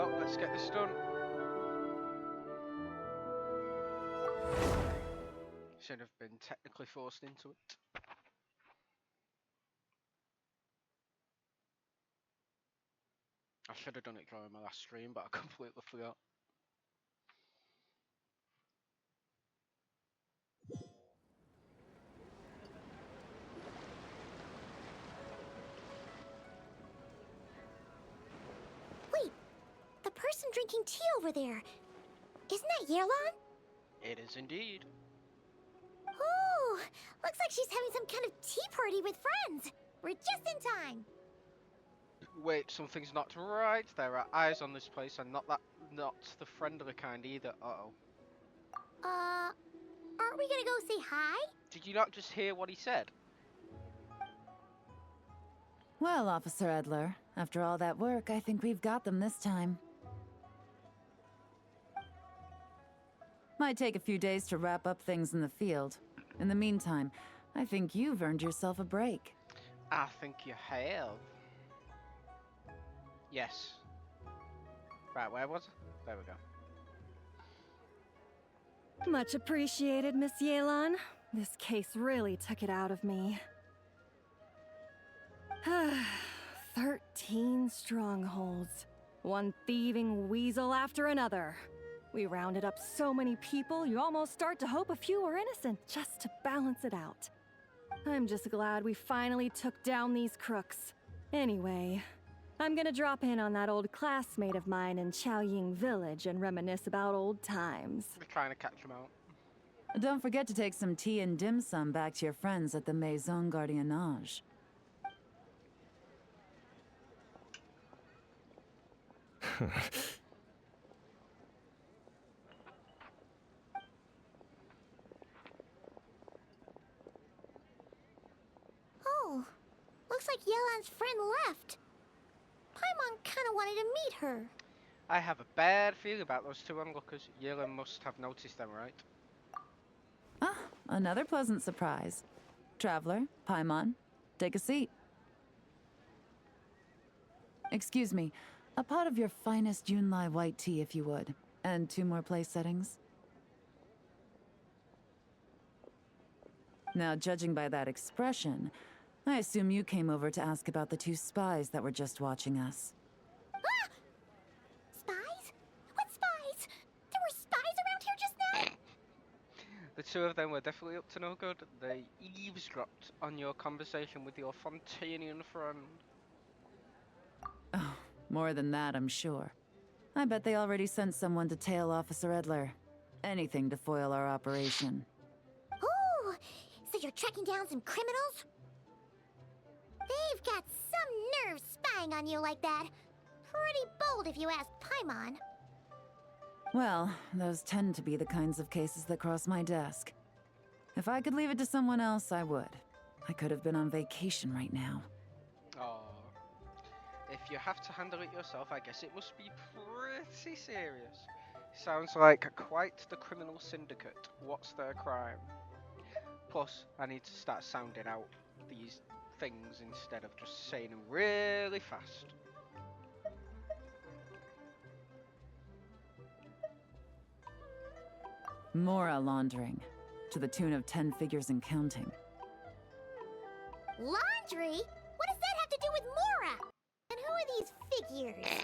Well, let's get this done. Should have been technically forced into it. I should have done it during my last stream, but I completely forgot. Wait, the person drinking tea over there. Isn't that Yelan? It is indeed. Oh, looks like she's having some kind of tea party with friends. We're just in time. Wait, something's not right. There are eyes on this place, and not the friendly kind either. Uh-oh. Aren't we gonna go say hi? Did you not just hear what he said? Well, Officer Edler, after all that work, I think we've got them this time. Might take a few days to wrap up things in the field. In the meantime, I think you've earned yourself a break. I think you have. Yes. Right, where was it? There we go. Much appreciated, Miss Yelan. This case really took it out of me. 13 strongholds. One thieving weasel after another. We rounded up so many people, you almost start to hope a few were innocent, just to balance it out. I'm just glad we finally took down these crooks. Anyway, I'm gonna drop in on that old classmate of mine in Chaoying Village and reminisce about old times. We're trying to catch him out. Don't forget to take some tea and dim sum back to your friends at the Maison Gardiennage. Oh, looks like Yelan's friend left. Paimon kinda wanted to meet her. I have a bad feeling about those two onlookers. Yelan must have noticed them, right? Ah, another pleasant surprise. Traveler, Paimon, take a seat. Excuse me, a pot of your finest Yunlai white tea if you would, and 2 more place settings. Now, judging by that expression, I assume you came over to ask about the 2 spies that were just watching us. Ah! Spies? What spies? There were spies around here just now? The two of them were definitely up to no good. They eavesdropped on your conversation with your Fontanian friend. Oh, more than that, I'm sure. I bet they already sent someone to tail Officer Edler. Anything to foil our operation. Oh, so you're tracking down some criminals? They've got some nerve spying on you like that. Pretty bold if you ask Paimon. Well, those tend to be the kinds of cases that cross my desk. If I could leave it to someone else, I would. I could have been on vacation right now. Oh. If you have to handle it yourself, I guess it must be pretty serious. Sounds like quite the criminal syndicate. What's their crime? Plus, I need to start sounding out these things instead of just saying them really fast. Mora laundering, to the tune of 10 figures and counting. Laundry? What does that have to do with Mora? And who are these figures?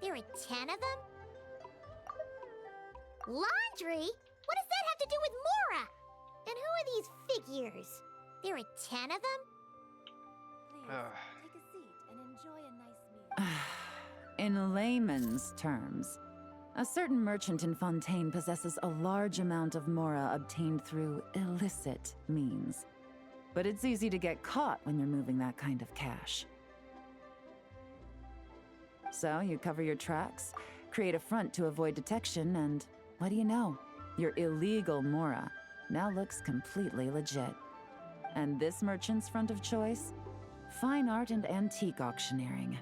There are 10 of them? Laundry? What does that have to do with Mora? And who are these figures? There are 10 of them? Please, take a seat and enjoy a nice meal. In layman's terms, a certain merchant in Fontaine possesses a large amount of Mora obtained through illicit means. But it's easy to get caught when you're moving that kind of cash. So you cover your tracks, create a front to avoid detection, and what do you know? Your illegal Mora now looks completely legit. And this merchant's front of choice? Fine art and antique auctioneering.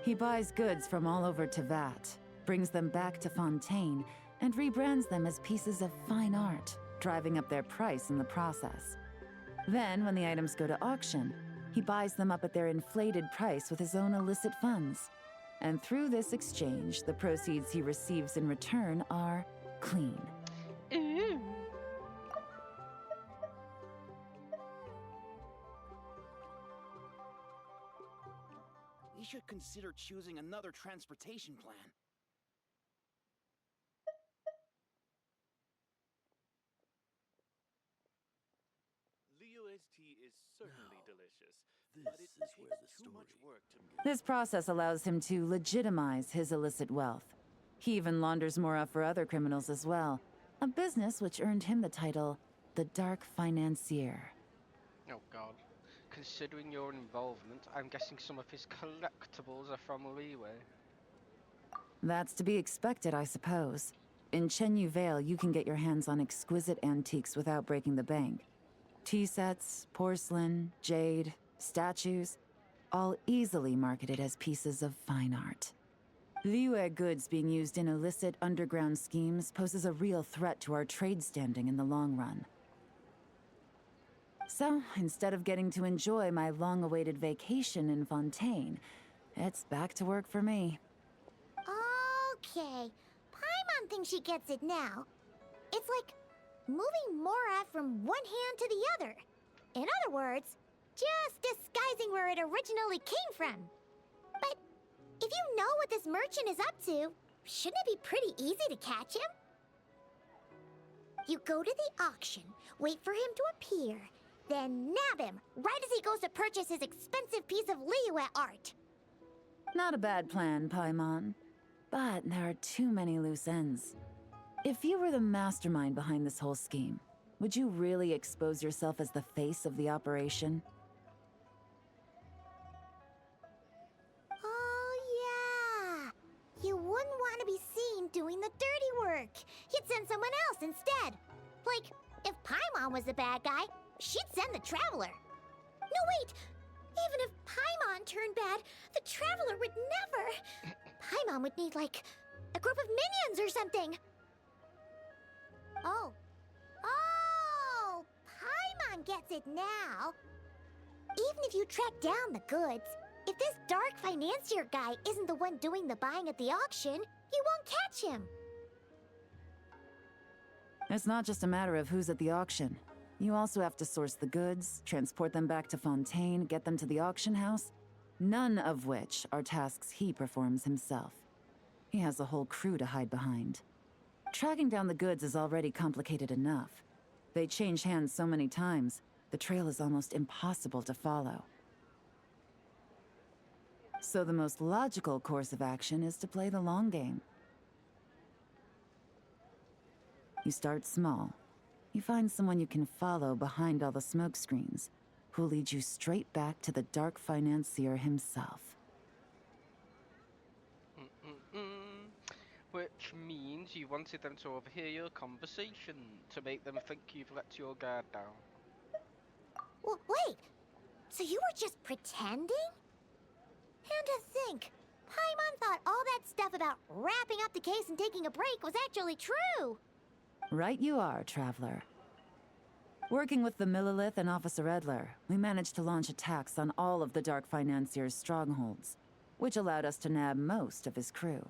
He buys goods from all over Tevat, brings them back to Fontaine, and rebrands them as pieces of fine art, driving up their price in the process. Then, when the items go to auction, he buys them up at their inflated price with his own illicit funds. And through this exchange, the proceeds he receives in return are clean. Ooh. We should consider choosing another transportation plan. Leo's tea is certainly delicious, This but it is where takes the too much story work to This process allows him to legitimize his illicit wealth. He even launders mora for other criminals as well, a business which earned him the title the Dark Financier. Oh god. Considering your involvement, I'm guessing some of his collectibles are from Leeway. That's to be expected, I suppose. In Chenyu Vale, you can get your hands on exquisite antiques without breaking the bank. Tea sets, porcelain, jade, statues, all easily marketed as pieces of fine art. Liyue goods being used in illicit underground schemes poses a real threat to our trade standing in the long run. So, instead of getting to enjoy my long-awaited vacation in Fontaine, it's back to work for me. Okay. Paimon thinks she gets it now. It's like moving Mora from one hand to the other. In other words, just disguising where it originally came from. But if you know what this merchant is up to, shouldn't it be pretty easy to catch him? You go to the auction, wait for him to appear, then nab him right as he goes to purchase his expensive piece of Liyue art. Not a bad plan, Paimon. But there are too many loose ends. If you were the mastermind behind this whole scheme, would you really expose yourself as the face of the operation? Oh, yeah. You wouldn't want to be seen doing the dirty work. You'd send someone else instead. Like, if Paimon was the bad guy, she'd send the Traveler. No, wait! Even if Paimon turned bad, the Traveler would never. Paimon would need, like, a group of minions or something. Oh. Oh! Paimon gets it now. Even if you track down the goods, if this dark financier guy isn't the one doing the buying at the auction, you won't catch him. It's not just a matter of who's at the auction. You also have to source the goods, transport them back to Fontaine, get them to the auction house, none of which are tasks he performs himself. He has a whole crew to hide behind. Tracking down the goods is already complicated enough. They change hands so many times, the trail is almost impossible to follow. So the most logical course of action is to play the long game. You start small. You find someone you can follow behind all the smoke screens, who'll lead you straight back to the dark financier himself. Which means you wanted them to overhear your conversation, to make them think you've let your guard down. Wait, so you were just pretending? And to think, Paimon thought all that stuff about wrapping up the case and taking a break was actually true. Right you are, Traveler. Working with the Millilith and Officer Edler, we managed to launch attacks on all of the Dark Financier's strongholds, which allowed us to nab most of his crew.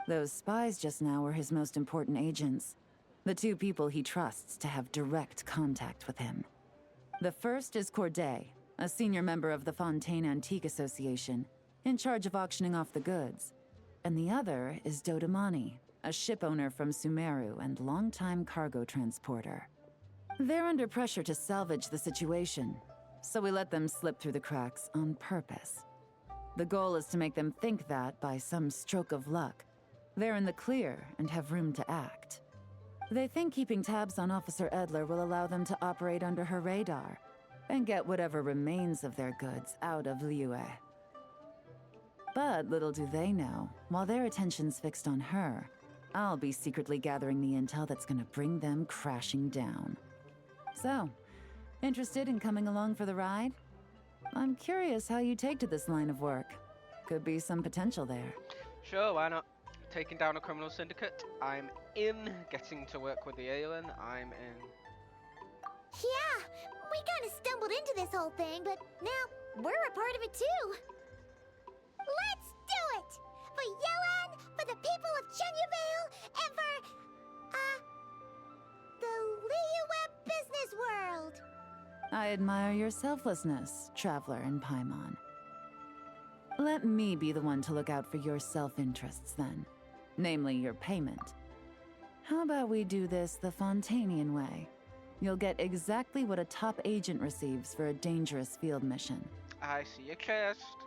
Those spies just now were his most important agents, the two people he trusts to have direct contact with him. The first is Corday, a senior member of the Fontaine Antique Association, in charge of auctioning off the goods. And the other is Dodamani, a ship owner from Sumeru and longtime cargo transporter. They're under pressure to salvage the situation, so we let them slip through the cracks on purpose. The goal is to make them think that, by some stroke of luck, they're in the clear and have room to act. They think keeping tabs on Officer Edler will allow them to operate under her radar and get whatever remains of their goods out of Liyue. But little do they know, while their attention's fixed on her, I'll be secretly gathering the intel that's gonna bring them crashing down. So, interested in coming along for the ride? I'm curious how you take to this line of work. Could be some potential there. Sure, why not? Taking down a criminal syndicate, I'm in. Getting to work with the Yelan, I'm in. Yeah, we kind of stumbled into this whole thing, but now we're a part of it too. Let's do it! I admire your selflessness, traveler in Paimon. Let me be the one to look out for your self-interests then. Namely, your payment. How about we do this the Fontanian way? You'll get exactly what a top agent receives for a dangerous field mission. I see a chest.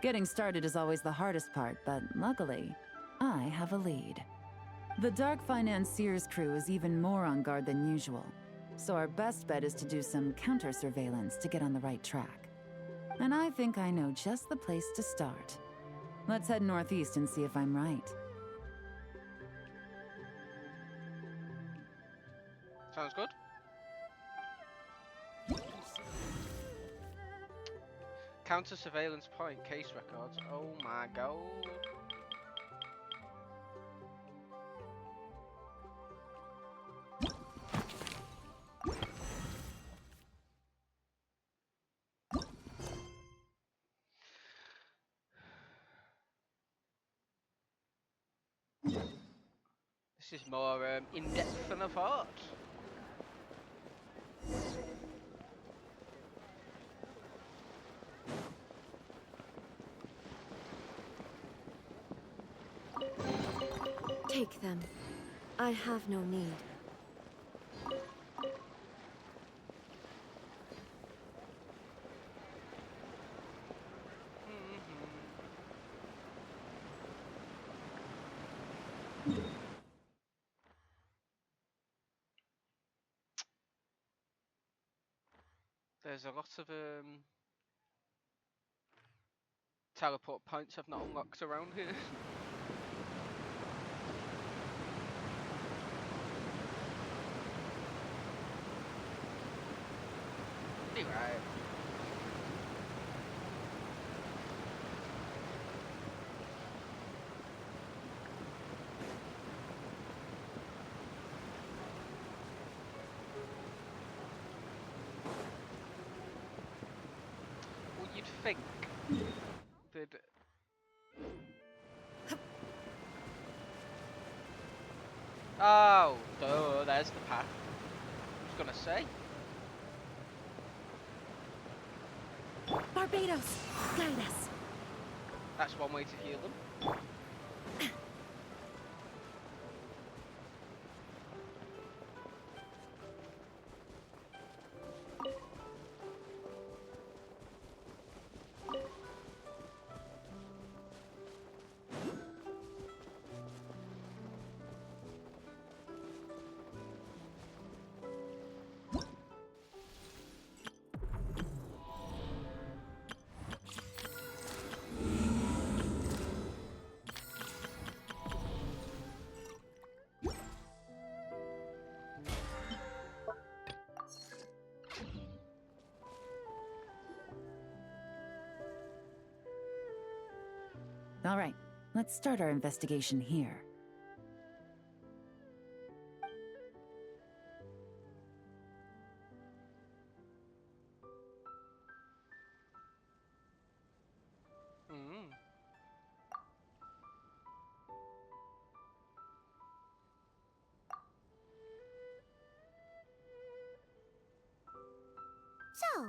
Getting started is always the hardest part, but luckily, I have a lead. The Dark Financier's crew is even more on guard than usual, so our best bet is to do some counter-surveillance to get on the right track. And I think I know just the place to start. Let's head northeast and see if I'm right. Sounds good. Counter surveillance point, case records. Oh my god. This is more in-depth than I thought. Take them. I have no need. There's a lot of teleport points I've not unlocked around here. Be right. Well, you'd think they'd. Oh, duh, there's the path. I was gonna say. Barbados, guide us. That's one way to heal them. All right, let's start our investigation here. Mm. So, we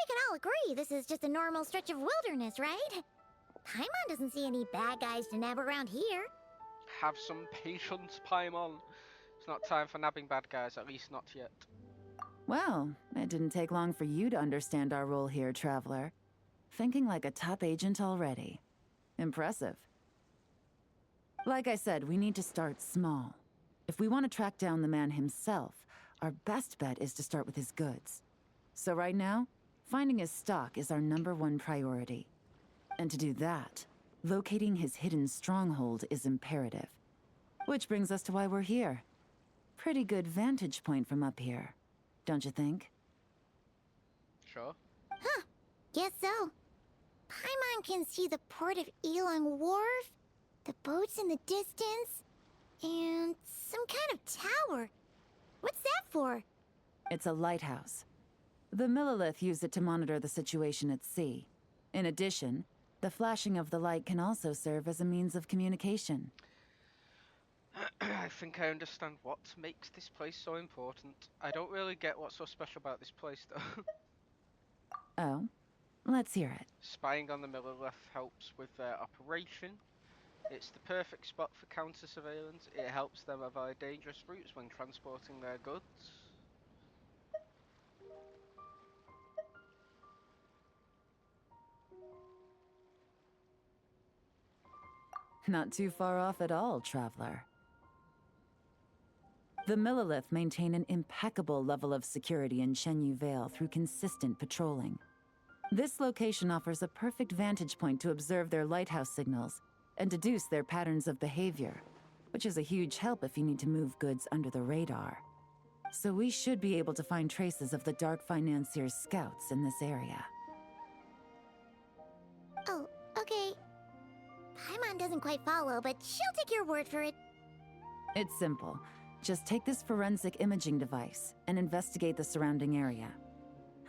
can all agree this is just a normal stretch of wilderness, right? Paimon doesn't see any bad guys to nab around here. Have some patience, Paimon. It's not time for nabbing bad guys, at least not yet. Well, it didn't take long for you to understand our role here, Traveler. Thinking like a top agent already. Impressive. Like I said, we need to start small. If we want to track down the man himself, our best bet is to start with his goods. So right now, finding his stock is our #1 priority. And to do that, locating his hidden stronghold is imperative. Which brings us to why we're here. Pretty good vantage point from up here, don't you think? Sure. Huh, guess so. Paimon can see the port of Yelan Wharf, the boats in the distance, and some kind of tower. What's that for? It's a lighthouse. The Millilith use it to monitor the situation at sea. In addition, the flashing of the light can also serve as a means of communication. I think I understand what makes this place so important. I don't really get what's so special about this place, though. Oh, let's hear it. Spying on the Millilith helps with their operation. It's the perfect spot for counter surveillance. It helps them avoid dangerous routes when transporting their goods. Not too far off at all, traveler. The Millilith maintain an impeccable level of security in Shenyu Vale through consistent patrolling. This location offers a perfect vantage point to observe their lighthouse signals and deduce their patterns of behavior, which is a huge help if you need to move goods under the radar. So we should be able to find traces of the Dark Financier's scouts in this area. Oh, okay. Paimon doesn't quite follow, but she'll take your word for it. It's simple. Just take this forensic imaging device and investigate the surrounding area.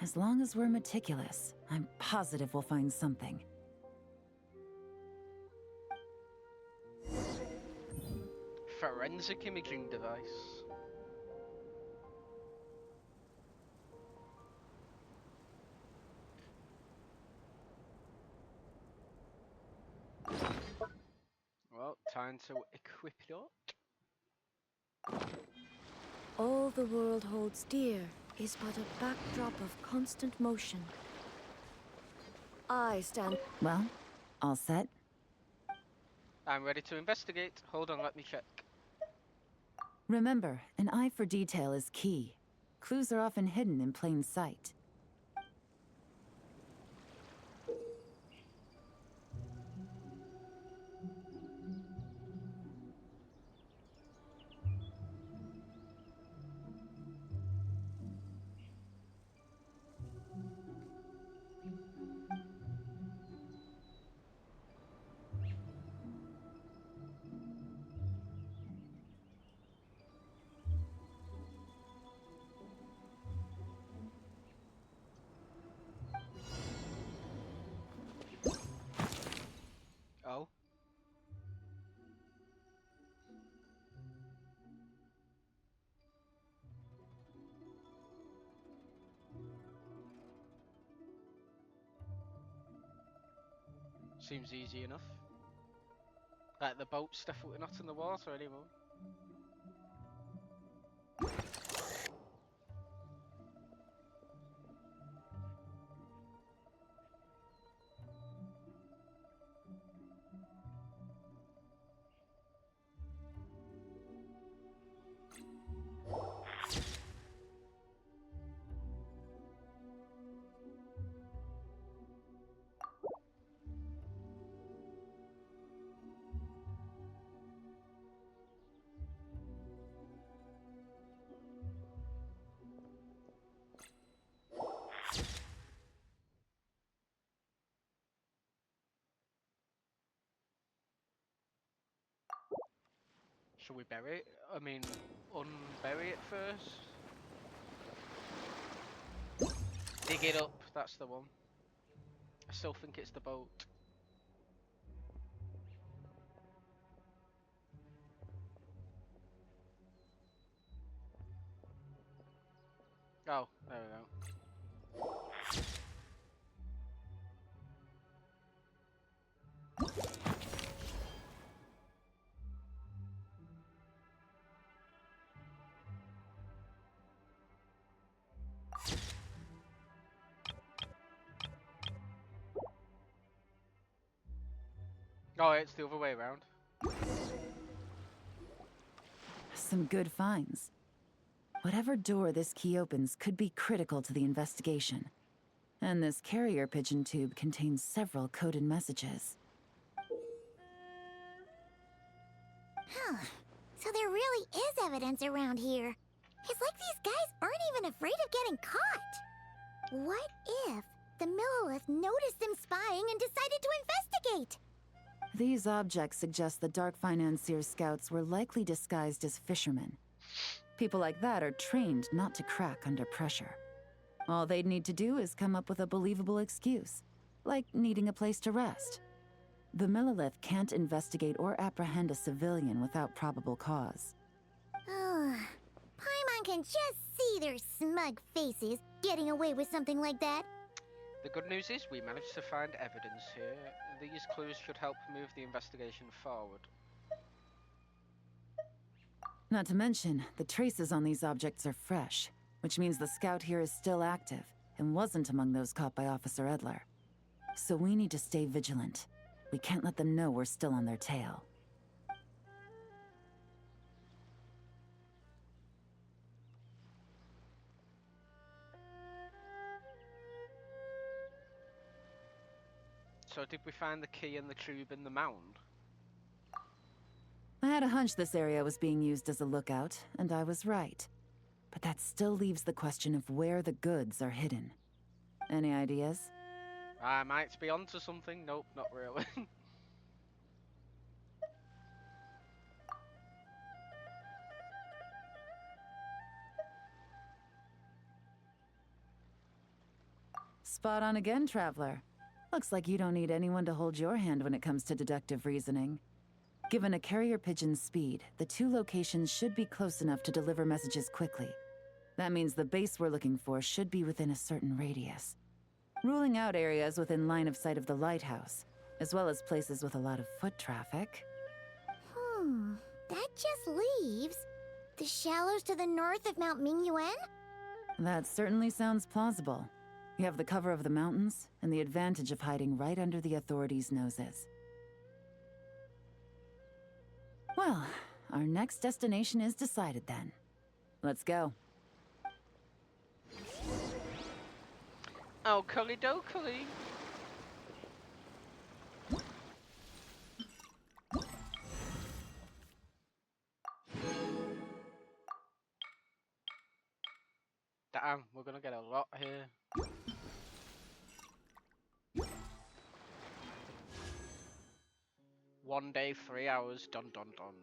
As long as we're meticulous, I'm positive we'll find something. Forensic imaging device. Well, time to equip it up. All the world holds dear is but a backdrop of constant motion. I stand. Well, all set? I'm ready to investigate. Hold on, let me check. Remember, an eye for detail is key. Clues are often hidden in plain sight. Oh. Seems easy enough. Like the boat's definitely not in the water anymore. Should we bury it? I mean, unbury it first? Dig it up, that's the one. I still think it's the boat. Oh, there we go. Oh, it's the other way around. Some good finds. Whatever door this key opens could be critical to the investigation. And this carrier pigeon tube contains several coded messages. Huh. So there really is evidence around here. It's like these guys aren't even afraid of getting caught. What if the Millilith noticed them spying and decided to investigate? These objects suggest the Dark Financier scouts were likely disguised as fishermen. People like that are trained not to crack under pressure. All they'd need to do is come up with a believable excuse, like needing a place to rest. The Millilith can't investigate or apprehend a civilian without probable cause. Oh, Paimon can just see their smug faces getting away with something like that. The good news is we managed to find evidence here. These clues should help move the investigation forward. Not to mention, the traces on these objects are fresh, which means the scout here is still active and wasn't among those caught by Officer Edler. So we need to stay vigilant. We can't let them know we're still on their tail. So did we find the key and the tube in the mound? I had a hunch this area was being used as a lookout, and I was right. But that still leaves the question of where the goods are hidden. Any ideas? I might be onto something. Nope, not really. Spot on again, Traveler. Looks like you don't need anyone to hold your hand when it comes to deductive reasoning. Given a carrier pigeon's speed, the two locations should be close enough to deliver messages quickly. That means the base we're looking for should be within a certain radius. Ruling out areas within line of sight of the lighthouse, as well as places with a lot of foot traffic. That just leaves the shallows to the north of Mount Mingyuan? That certainly sounds plausible. You have the cover of the mountains, and the advantage of hiding right under the authorities' noses. Well, our next destination is decided then. Let's go. Oh, curly dokily. Damn, we're gonna get a lot here. One day, 3 hours, dun dun dun.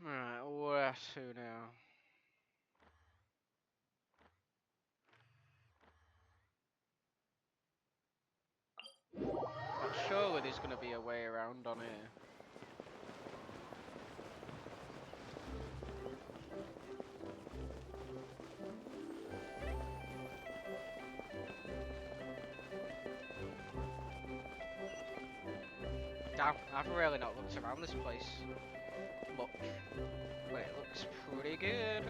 Alright, where to now? Surely there's gonna be a way around on here. Damn, I've really not looked around this place much, but it looks pretty good.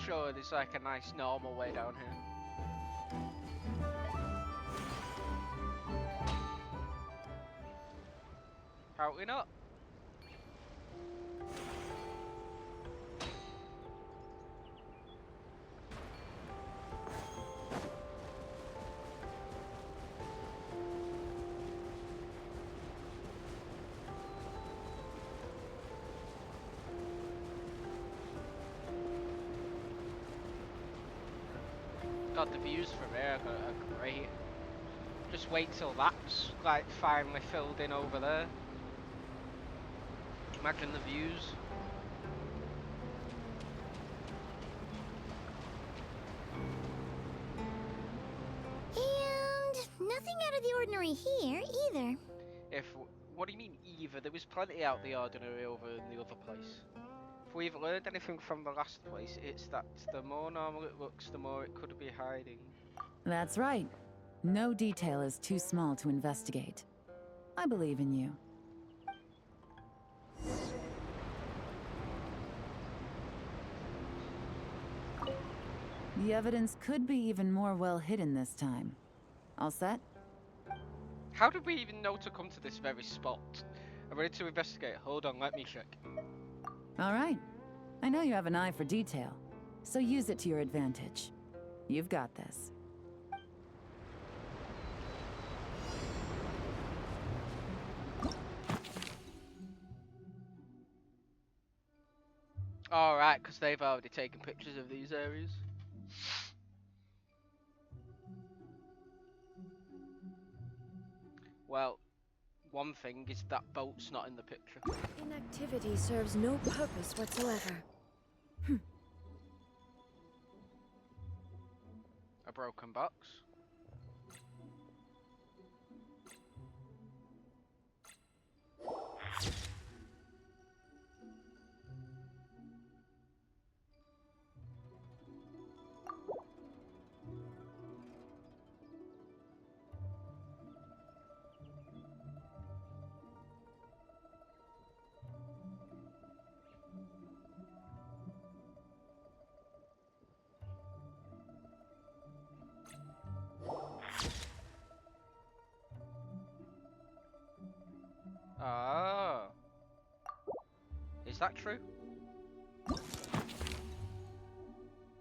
Sure, there's like a nice normal way down here. Apparently not. God, the views from here are great. Just wait till that's like finally filled in over there. Imagine the views. And nothing out of the ordinary here either. If What do you mean either? There was plenty out the ordinary over in the other place. If we've learned anything from the last place, it's that the more normal it looks, the more it could be hiding. That's right. No detail is too small to investigate. I believe in you. The evidence could be even more well hidden this time. All set? How did we even know to come to this very spot? I'm ready to investigate. Hold on, let me check. All right. I know you have an eye for detail, so use it to your advantage. You've got this. Alright, because they've already taken pictures of these areas. Well, one thing is that boat's not in the picture. Inactivity serves no purpose whatsoever. A broken box. Ah. Is that true?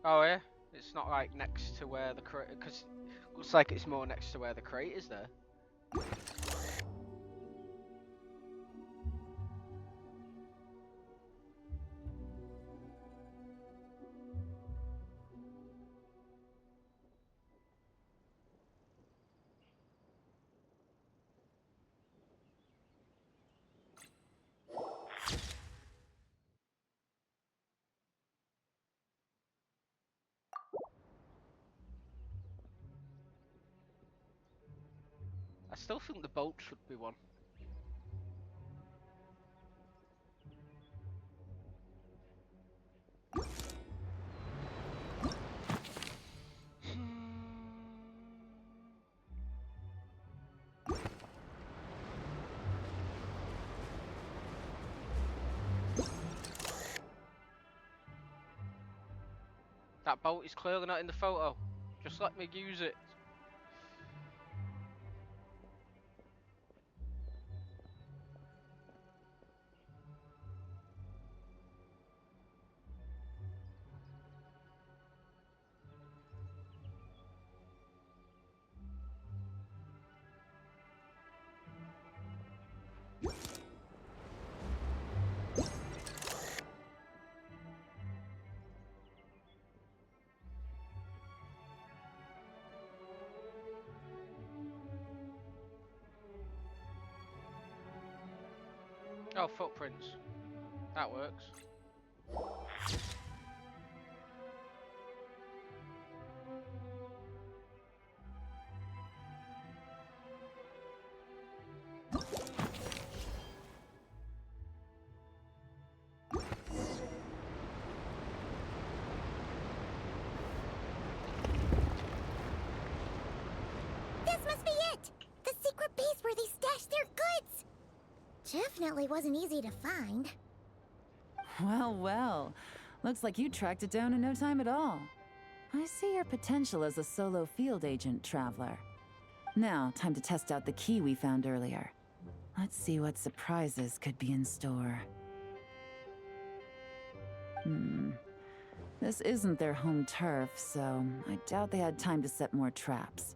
Oh yeah? It's not like next to where the crate, because it looks like it's more next to where the crate is there. I still think the boat should be one. That boat is clearly not in the photo. Just let me use it. Oh, footprints. That works. This must be it! The secret base where they stashed their goods! Definitely wasn't easy to find. Well, well. Looks like you tracked it down in no time at all. I see your potential as a solo field agent, Traveler. Now, time to test out the key we found earlier. Let's see what surprises could be in store. This isn't their home turf, so I doubt they had time to set more traps.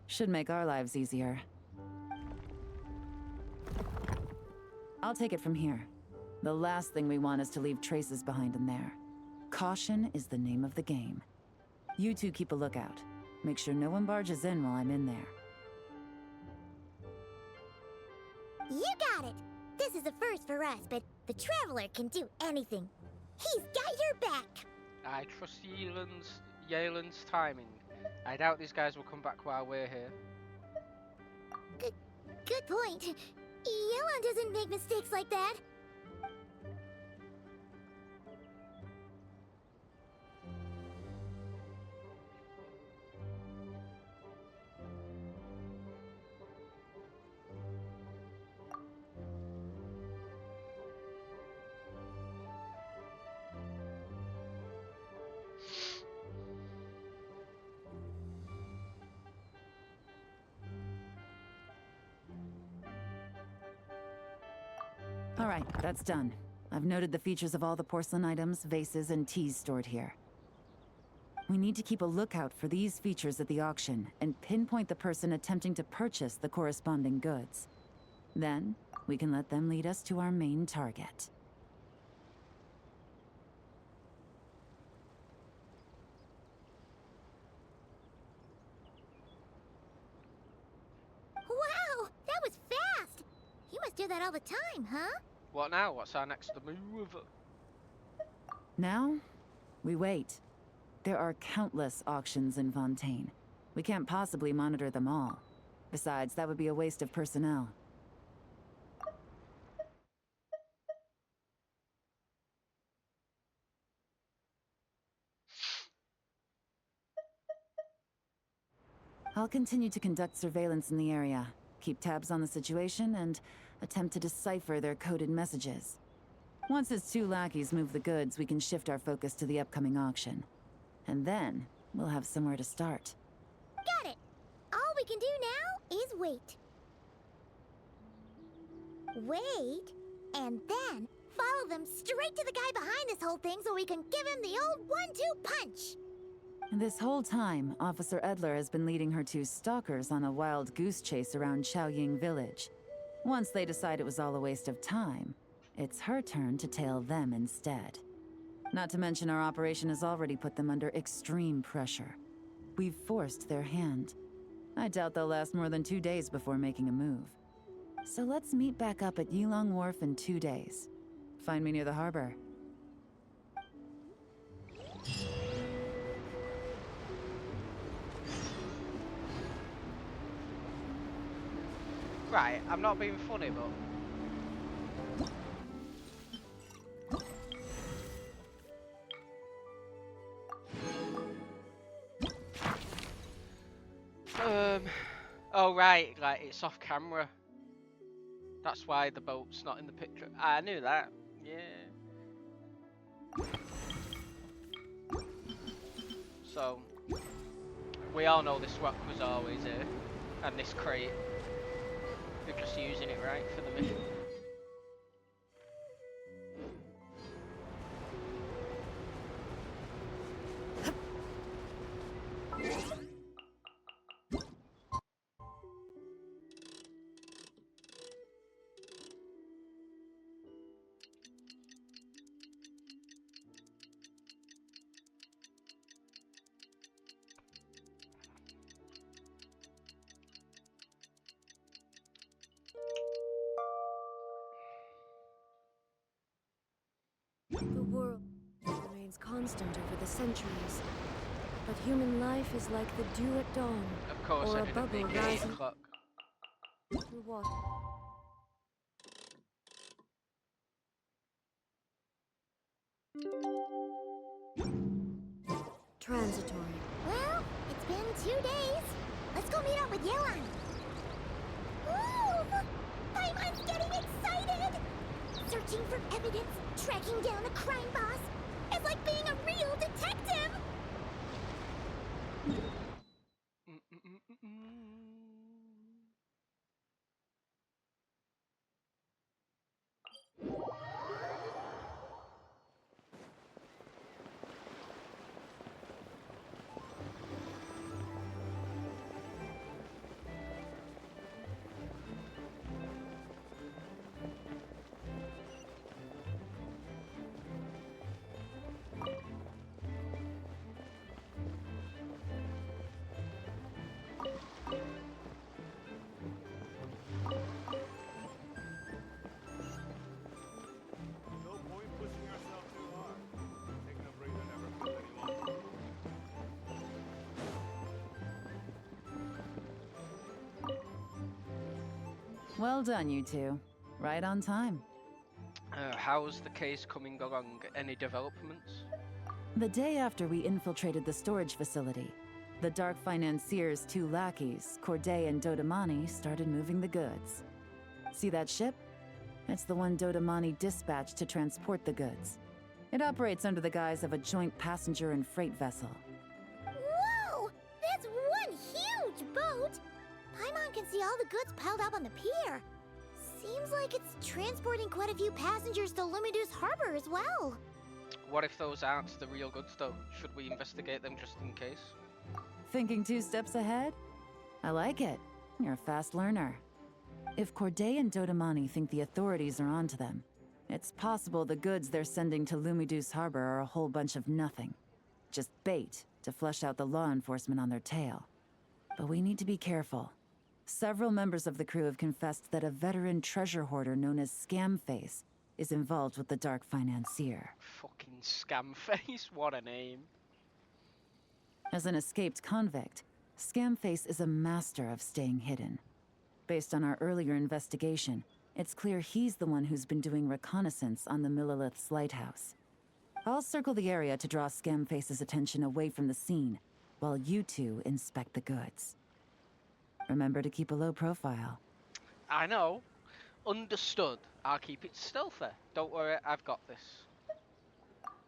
Should make our lives easier. I'll take it from here. The last thing we want is to leave traces behind in there. Caution is the name of the game. You two keep a lookout. Make sure no one barges in while I'm in there. You got it! This is a first for us, but the Traveler can do anything. He's got your back! I trust Yelan's timing. I doubt these guys will come back while we're here. Good point. Yelan doesn't make mistakes like that. All right, that's done. I've noted the features of all the porcelain items, vases, and teas stored here. We need to keep a lookout for these features at the auction and pinpoint the person attempting to purchase the corresponding goods. Then, we can let them lead us to our main target. Wow, that was fast! You must do that all the time, huh? What now? What's our next move? Now, we wait. There are countless auctions in Fontaine. We can't possibly monitor them all. Besides, that would be a waste of personnel. I'll continue to conduct surveillance in the area, keep tabs on the situation, and attempt to decipher their coded messages. Once his two lackeys move the goods, we can shift our focus to the upcoming auction. And then, we'll have somewhere to start. Got it! All we can do now is wait. Wait, and then follow them straight to the guy behind this whole thing so we can give him the old 1-2 punch! This whole time, Officer Edler has been leading her two stalkers on a wild goose chase around Xiaoying village. Once they decide it was all a waste of time, it's her turn to tail them instead. Not to mention our operation has already put them under extreme pressure. We've forced their hand. I doubt they'll last more than 2 days before making a move. So let's meet back up at Yilong Wharf in 2 days. Find me near the harbor. Right, I'm not being funny, but oh right, like it's off camera. That's why the boat's not in the picture. I knew that. Yeah. So we all know this rock was always here, and this crate. They're just using it right for the mission. The world remains constant over the centuries, but human life is like the dew at dawn, Of course, or I a didn't bubble make it 8 rising o'clock. through water. Transitory. Well, it's been 2 days. Let's go meet up with Yelan. Ooh! Paimon's getting excited! Searching for evidence, tracking down a crime boss. It's like being a real detective! Well done, you two. Right on time. How's the case coming along? Any developments? The day after we infiltrated the storage facility, the Dark Financier's two lackeys, Corday and Dodamani, started moving the goods. See that ship? It's the one Dodamani dispatched to transport the goods. It operates under the guise of a joint passenger and freight vessel. Whoa! That's one huge boat! Paimon can see all the goods piled up on the pier. Seems like it's transporting quite a few passengers to Lumidu's harbor as well. What if those aren't the real goods though? Should we investigate them just in case? Thinking 2 steps ahead? I like it. You're a fast learner. If Corday and Dodamani think the authorities are onto them, it's possible the goods they're sending to Lumidu's harbor are a whole bunch of nothing. Just bait to flush out the law enforcement on their tail. But we need to be careful. Several members of the crew have confessed that a veteran treasure hoarder known as Scamface is involved with the Dark Financier. Fucking scam face, what a name. As an escaped convict, Scamface is a master of staying hidden. Based on our earlier investigation, it's clear he's the one who's been doing reconnaissance on the Millilith's lighthouse. I'll circle the area to draw Scamface's attention away from the scene, while you two inspect the goods. Remember to keep a low profile. I know. Understood. I'll keep it stealthy. Don't worry, I've got this.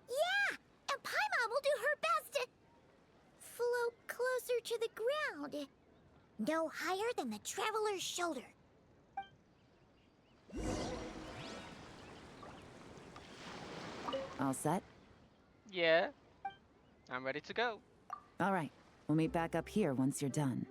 Yeah! And Paimon will do her best to float closer to the ground. No higher than the traveler's shoulder. All set? Yeah. I'm ready to go. All right. We'll meet back up here once you're done.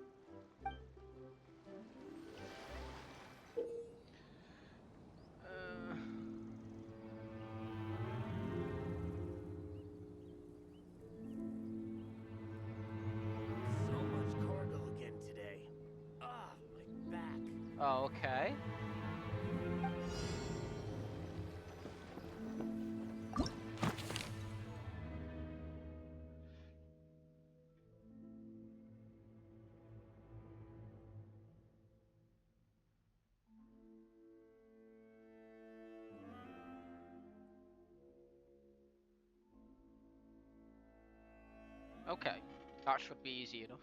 So much cargo again today. Ah, my back. Oh, okay. Okay, that should be easy enough.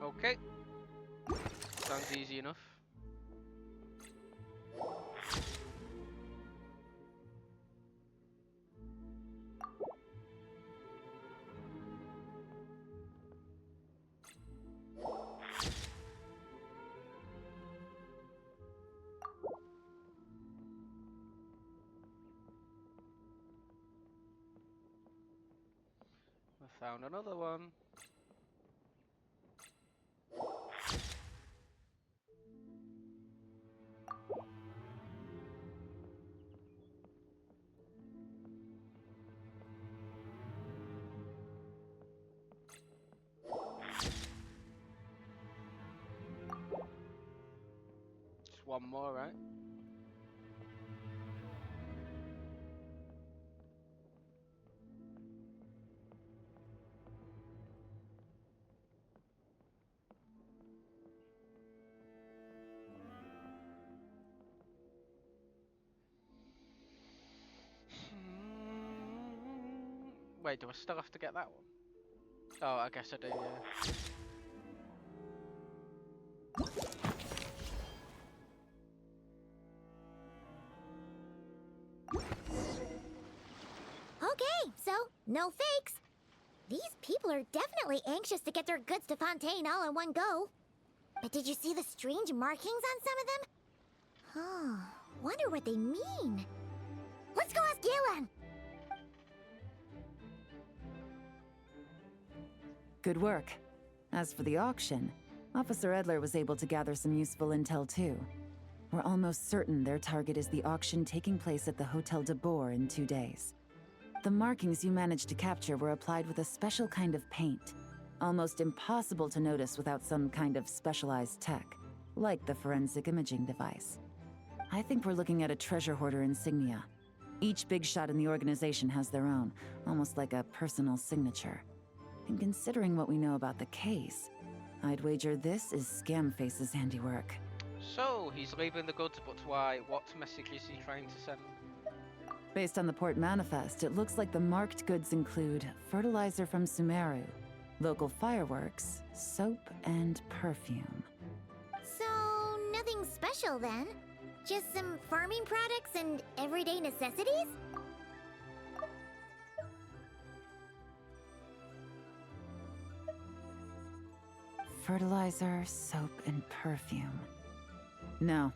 Okay. Sounds easy enough. I found another one. Just one more, right? Wait, do I still have to get that one? Oh, I guess I do, yeah. Okay, so no fakes. These people are definitely anxious to get their goods to Fontaine all in one go. But did you see the strange markings on some of them? Oh, wonder what they mean. Let's go ask Yelan! Good work. As for the auction, Officer Edler was able to gather some useful intel too. We're almost certain their target is the auction taking place at the Hotel de Boer in 2 days. The markings you managed to capture were applied with a special kind of paint. Almost impossible to notice without some kind of specialized tech, like the forensic imaging device. I think we're looking at a treasure hoarder insignia. Each big shot in the organization has their own, almost like a personal signature. And considering what we know about the case, I'd wager this is Scamface's handiwork. So, he's leaving the goods, but why? What message is he trying to send? Based on the port manifest, it looks like the marked goods include fertilizer from Sumeru, local fireworks, soap, and perfume. So, nothing special then? Just some farming products and everyday necessities? Fertilizer, soap, and perfume. No,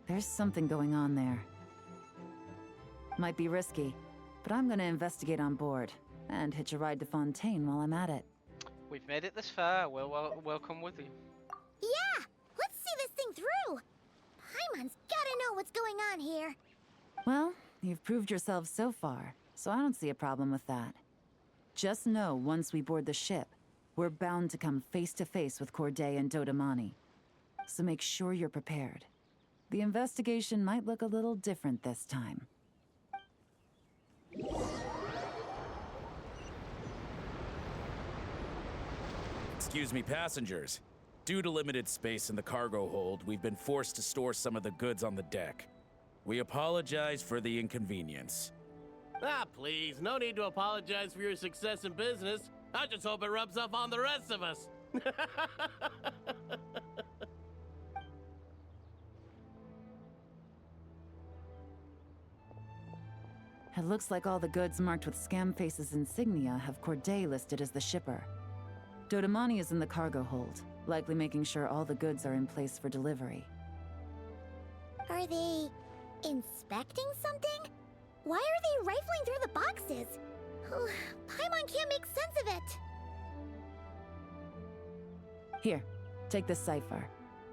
there's something going on there. Might be risky, but I'm gonna investigate on board and hitch a ride to Fontaine while I'm at it. We've made it this far. We'll come with you. Yeah! Let's see this thing through! Paimon's gotta know what's going on here. Well, you've proved yourself so far, so I don't see a problem with that. Just know once we board the ship, we're bound to come face to face with Corday and Dodamani. So make sure you're prepared. The investigation might look a little different this time. Excuse me, passengers. Due to limited space in the cargo hold, we've been forced to store some of the goods on the deck. We apologize for the inconvenience. Ah, please, no need to apologize for your success in business. I just hope it rubs off on the rest of us. It looks like all the goods marked with Scamface's insignia have Corday listed as the shipper. Dodamani is in the cargo hold, likely making sure all the goods are in place for delivery. Are they inspecting something? Why are they rifling through the boxes? Paimon can't make sense of it. Here, take this cipher.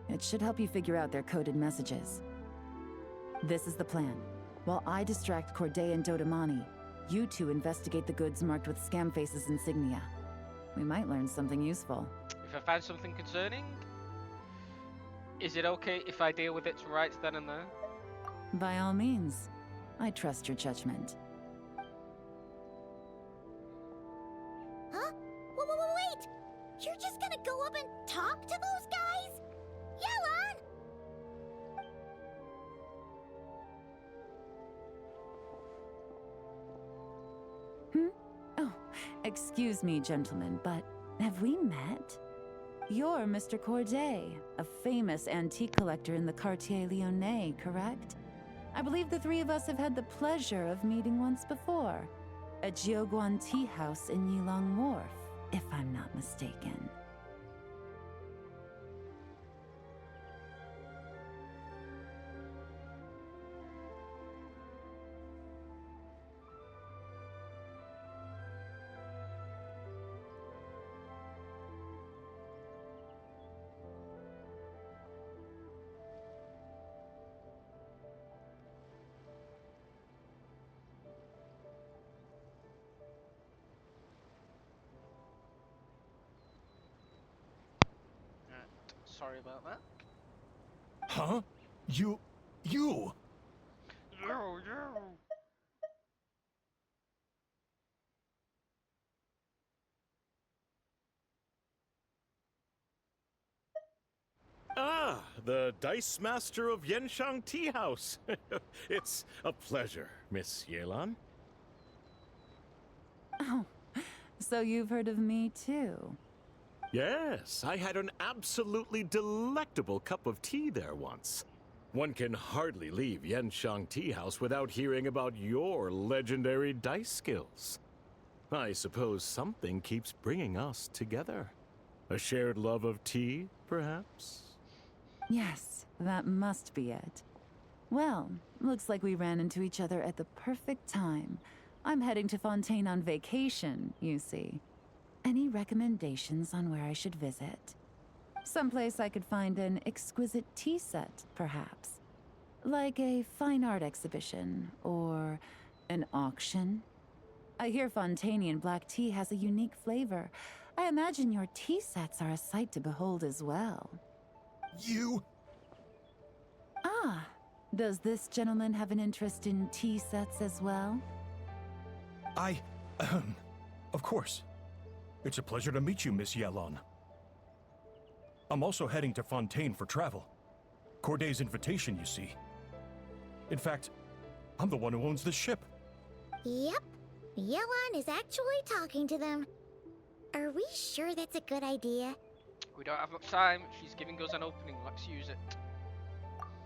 It should help you figure out their coded messages. This is the plan. While I distract Corday and Dodamani, you two investigate the goods marked with Scamface's insignia. We might learn something useful. If I find something concerning, is it okay if I deal with it right then and there? By all means. I trust your judgment. Huh? Wait! You're just gonna go up and talk to those guys? Yelan! Oh, excuse me, gentlemen, but have we met? You're Mr. Corday, a famous antique collector in the Quartier Lyonnais, correct? I believe the three of us have had the pleasure of meeting once before. At Jiuguan Tea House in Yelan Wharf, if I'm not mistaken. Sorry about that. Huh? You... You. Ah, the Dice Master of Yenshang Tea House. It's a pleasure, Miss Yelan. Oh, so you've heard of me too? Yes, I had an absolutely delectable cup of tea there once. One can hardly leave Yenshang Tea House without hearing about your legendary dice skills. I suppose something keeps bringing us together. A shared love of tea, perhaps? Yes, that must be it. Well, looks like we ran into each other at the perfect time. I'm heading to Fontaine on vacation, you see. Any recommendations on where I should visit? Someplace I could find an exquisite tea set, perhaps. Like a fine art exhibition, or an auction. I hear Fontainian black tea has a unique flavor. I imagine your tea sets are a sight to behold as well. You? Ah, does this gentleman have an interest in tea sets as well? Of course. It's a pleasure to meet you, Miss Yelan. I'm also heading to Fontaine for travel. Corday's invitation, you see. In fact, I'm the one who owns this ship. Yep. Yelan is actually talking to them. Are we sure that's a good idea? We don't have much time. She's giving us an opening. Let's use it.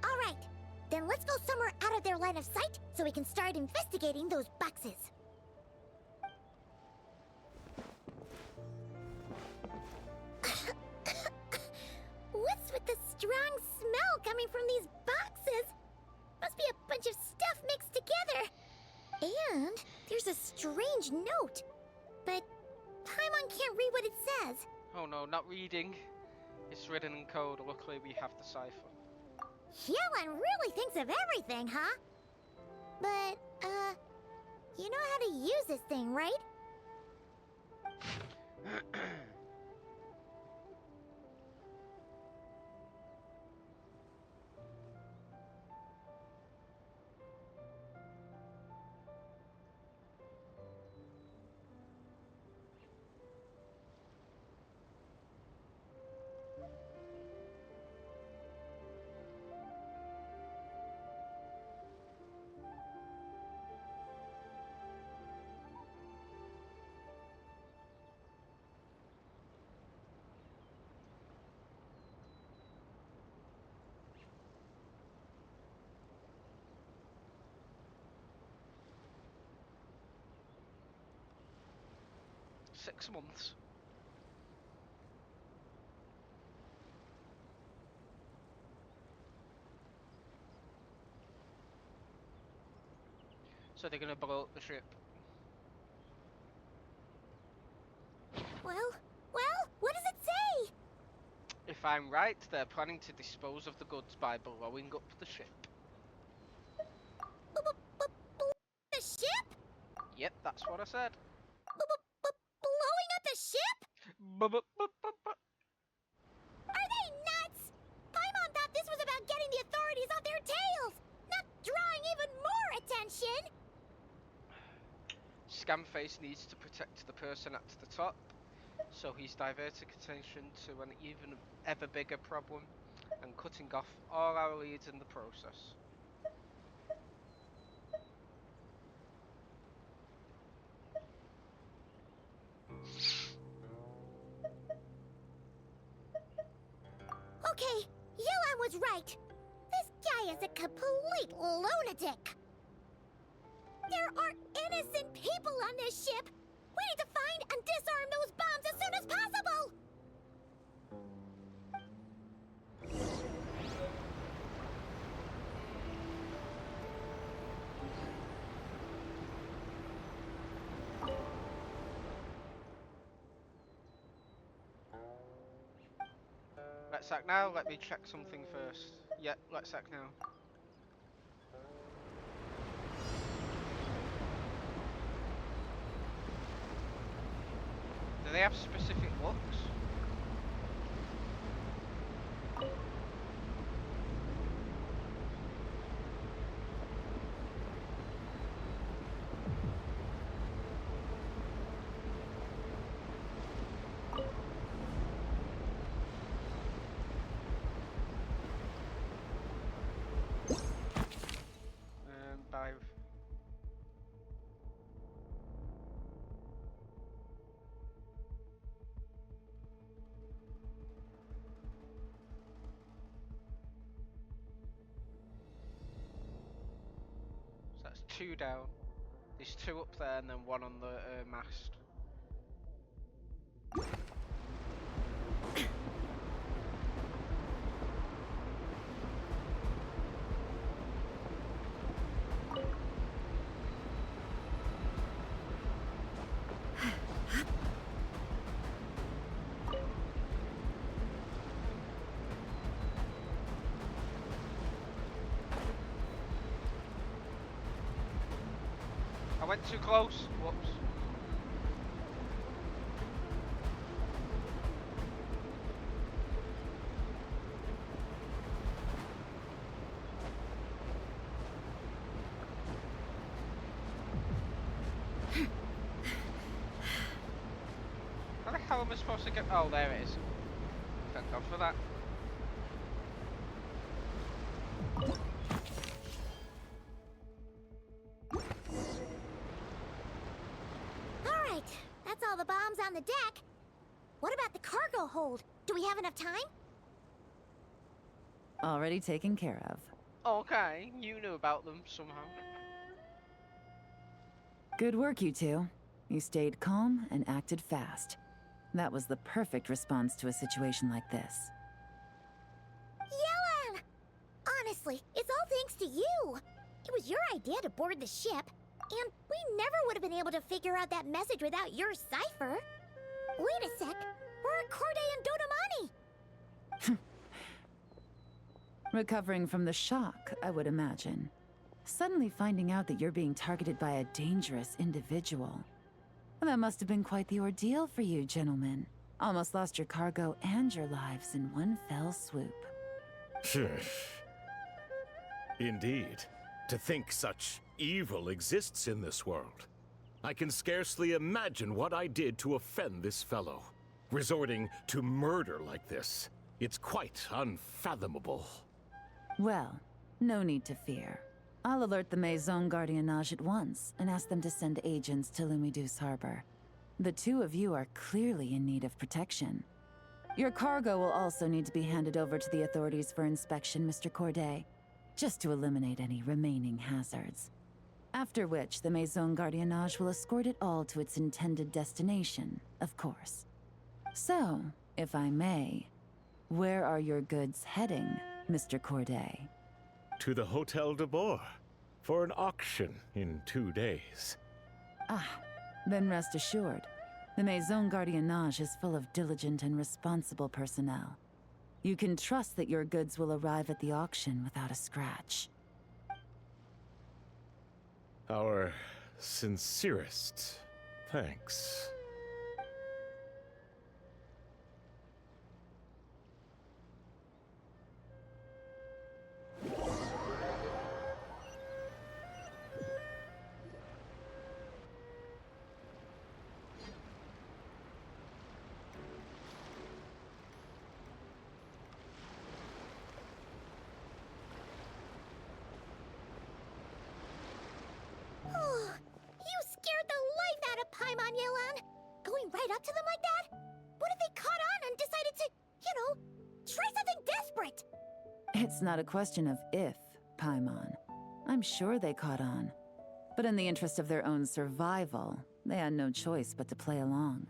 Alright, then let's go somewhere out of their line of sight so we can start investigating those boxes. What's with the strong smell coming from these boxes? Must be a bunch of stuff mixed together. And there's a strange note. But Paimon can't read what it says. Oh no, not reading. It's written in code. Luckily, we have the cipher. Yelan really thinks of everything, huh? But, you know how to use this thing, right? Six months. So they're gonna blow up the ship. Well, what does it say? If I'm right, they're planning to dispose of the goods by blowing up the ship. The ship? Yep, that's what I said. Blowing up the ship? Bu-bu-bu-bu-bu. Are they nuts? Paimon thought this was about getting the authorities off their tails, not drawing even more attention. Scamface needs to protect the person at the top, so he's diverting attention to an even ever bigger problem and cutting off all our leads in the process. Okay, Yelan was right. This guy is a complete lunatic. There are innocent people on this ship. We need to find and disarm those bombs as soon as possible. Let's act now. Let me check something first. Yeah, let's act now. Do they have specific looks? By so that's two down. There's two up there and then one on the mast. went too close. Whoops. How the hell am I supposed to get? Oh, there it is. Thank God for that. Alright, that's all the bombs on the deck. What about the cargo hold? Do we have enough time? Already taken care of. Okay, you knew about them somehow. Good work, you two. You stayed calm and acted fast. That was the perfect response to a situation like this. Yelan! Honestly, it's all thanks to you. It was your idea to board the ship, and we never would have been able to figure out that message without your cipher. Wait a sec. We're Corday and Dodamani. Recovering from the shock, I would imagine. Suddenly finding out that you're being targeted by a dangerous individual. That must have been quite the ordeal for you, gentlemen. Almost lost your cargo and your lives in one fell swoop. Indeed. To think such evil exists in this world. I can scarcely imagine what I did to offend this fellow. Resorting to murder like this. It's quite unfathomable. Well, no need to fear. I'll alert the Maison Gardiennage at once and ask them to send agents to Lumidus Harbor. The two of you are clearly in need of protection. Your cargo will also need to be handed over to the authorities for inspection, Mr. Corday, just to eliminate any remaining hazards. After which, the Maison Gardiennage will escort it all to its intended destination, of course. So, if I may, where are your goods heading, Mr. Corday? To the Hotel de Boer for an auction in 2 days. Ah, then rest assured. The Maison Gardiennage is full of diligent and responsible personnel. You can trust that your goods will arrive at the auction without a scratch. Our sincerest thanks. You scared the life out of Paimon, Yelan! Going right up to them like that? What if they caught on and decided to, try something desperate? It's not a question of if, Paimon. I'm sure they caught on. But in the interest of their own survival, they had no choice but to play along.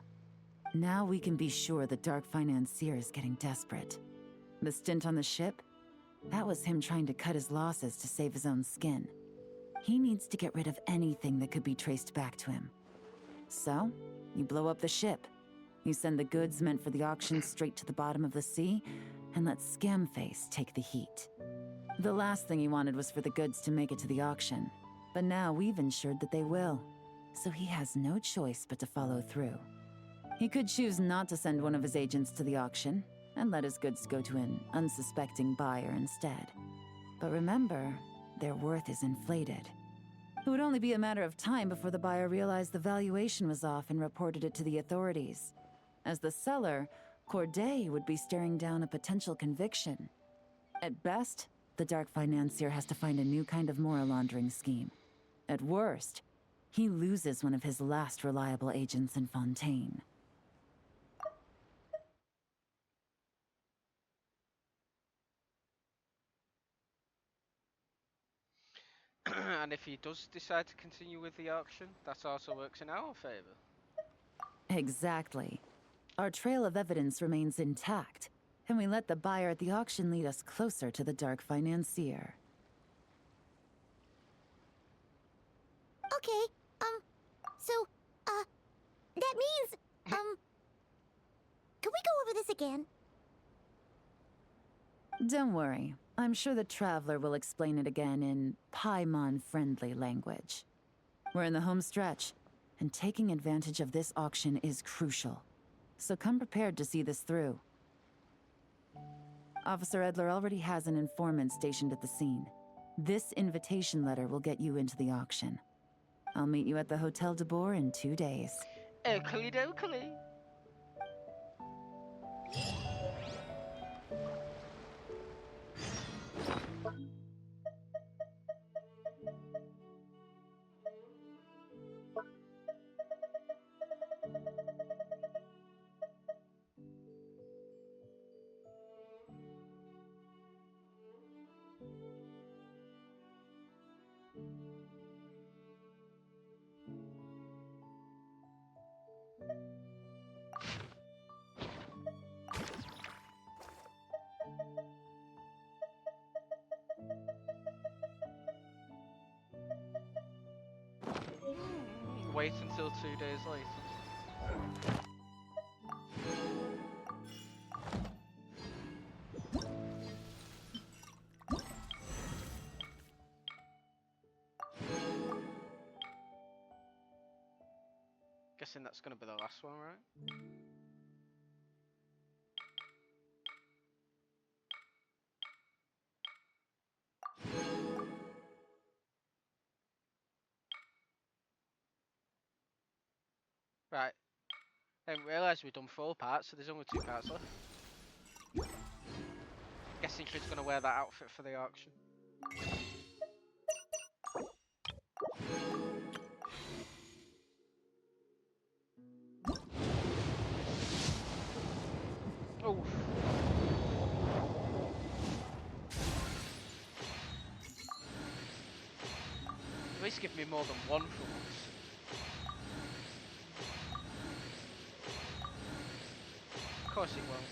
Now we can be sure the Dark Financier is getting desperate. The stint on the ship? That was him trying to cut his losses to save his own skin. He needs to get rid of anything that could be traced back to him. So, you blow up the ship. You send the goods meant for the auction straight to the bottom of the sea, and let Scamface take the heat. The last thing he wanted was for the goods to make it to the auction, but now we've ensured that they will, so he has no choice but to follow through. He could choose not to send one of his agents to the auction, and let his goods go to an unsuspecting buyer instead. But remember, their worth is inflated. It would only be a matter of time before the buyer realized the valuation was off and reported it to the authorities. As the seller, Corday would be staring down a potential conviction. At best, the Dark Financier has to find a new kind of moral laundering scheme. At worst, he loses one of his last reliable agents in Fontaine. And if he does decide to continue with the auction, that also works in our favor. Exactly. Our trail of evidence remains intact, and we let the buyer at the auction lead us closer to the Dark Financier. Okay, that means, can we go over this again? Don't worry. I'm sure the Traveler will explain it again in Paimon-friendly language. We're in the home stretch, and taking advantage of this auction is crucial. So come prepared to see this through. Officer Edler already has an informant stationed at the scene. This invitation letter will get you into the auction. I'll meet you at the Hotel de Boer in 2 days. Oakley dokley. Wait until 2 days later. Guessing that's gonna be the last one, right? Right. I didn't realise we'd done 4 parts, so there's only 2 parts left. Guessing she's gonna wear that outfit for the auction. Oh. At least give me more than one for once. Of course it will.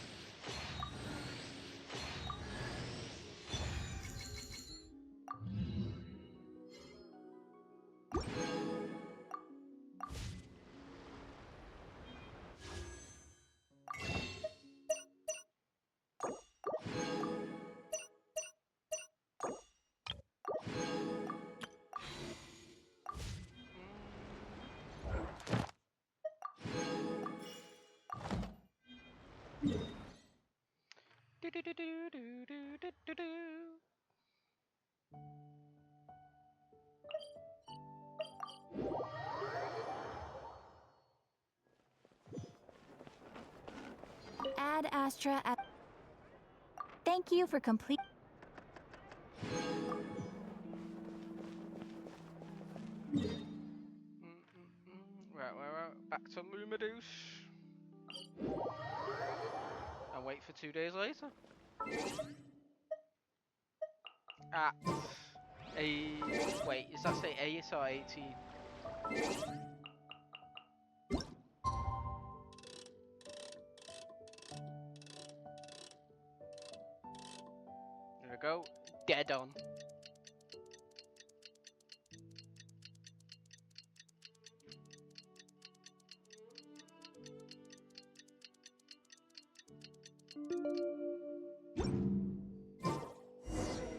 Do do do do do do do do do. Ad Astra at. Thank you for complete. Right. Back to Lumadouche. And wait for 2 days later. At wait, is that say 8 or 18? There we go. Dead on.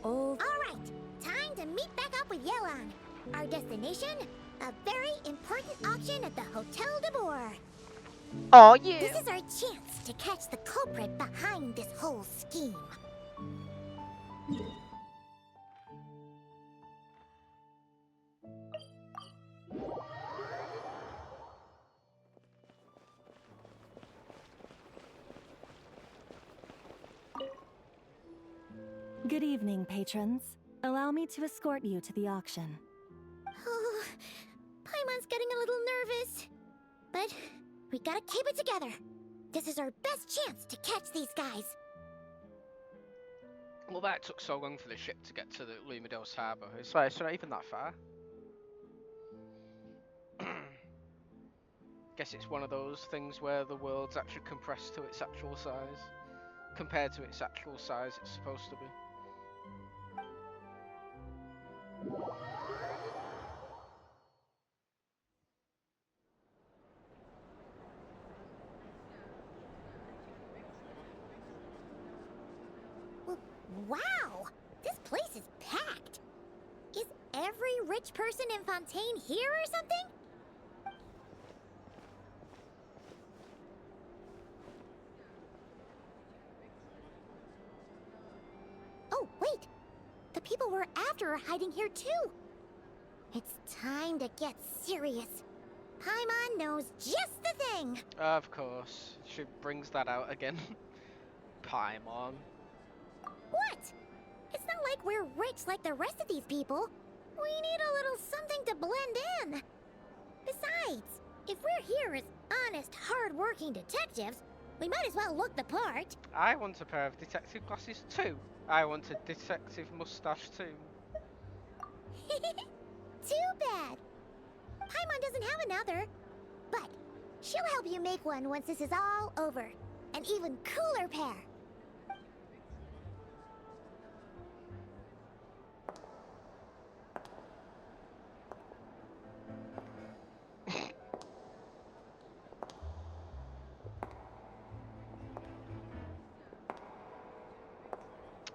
All right, time to meet back up with Yelan. Our destination, a very important auction at the Hotel de Boer. Oh yeah. This is our chance to catch the culprit behind this whole scheme. Good evening, patrons. Allow me to escort you to the auction. Oh, Paimon's getting a little nervous. But we gotta keep it together. This is our best chance to catch these guys. Well, that took so long for the ship to get to the Lumadouche harbour. It's like, it's not even that far. Guess it's one of those things where the world's actually compressed to its actual size. Compared to its actual size it's supposed to be. Wow! This place is packed. Is every rich rich person in Fontaine here or something? Oh, wait! The people we're after are hiding here too! It's time to get serious. Paimon knows just the thing! Of course. She brings that out again. Paimon. What? It's not like we're rich like the rest of these people. We need a little something to blend in. Besides, if we're here as honest, hard-working detectives, we might as well look the part. I want a pair of detective glasses too. I want a detective mustache too. Too bad. Paimon doesn't have another. But she'll help you make one once this is all over. An even cooler pair.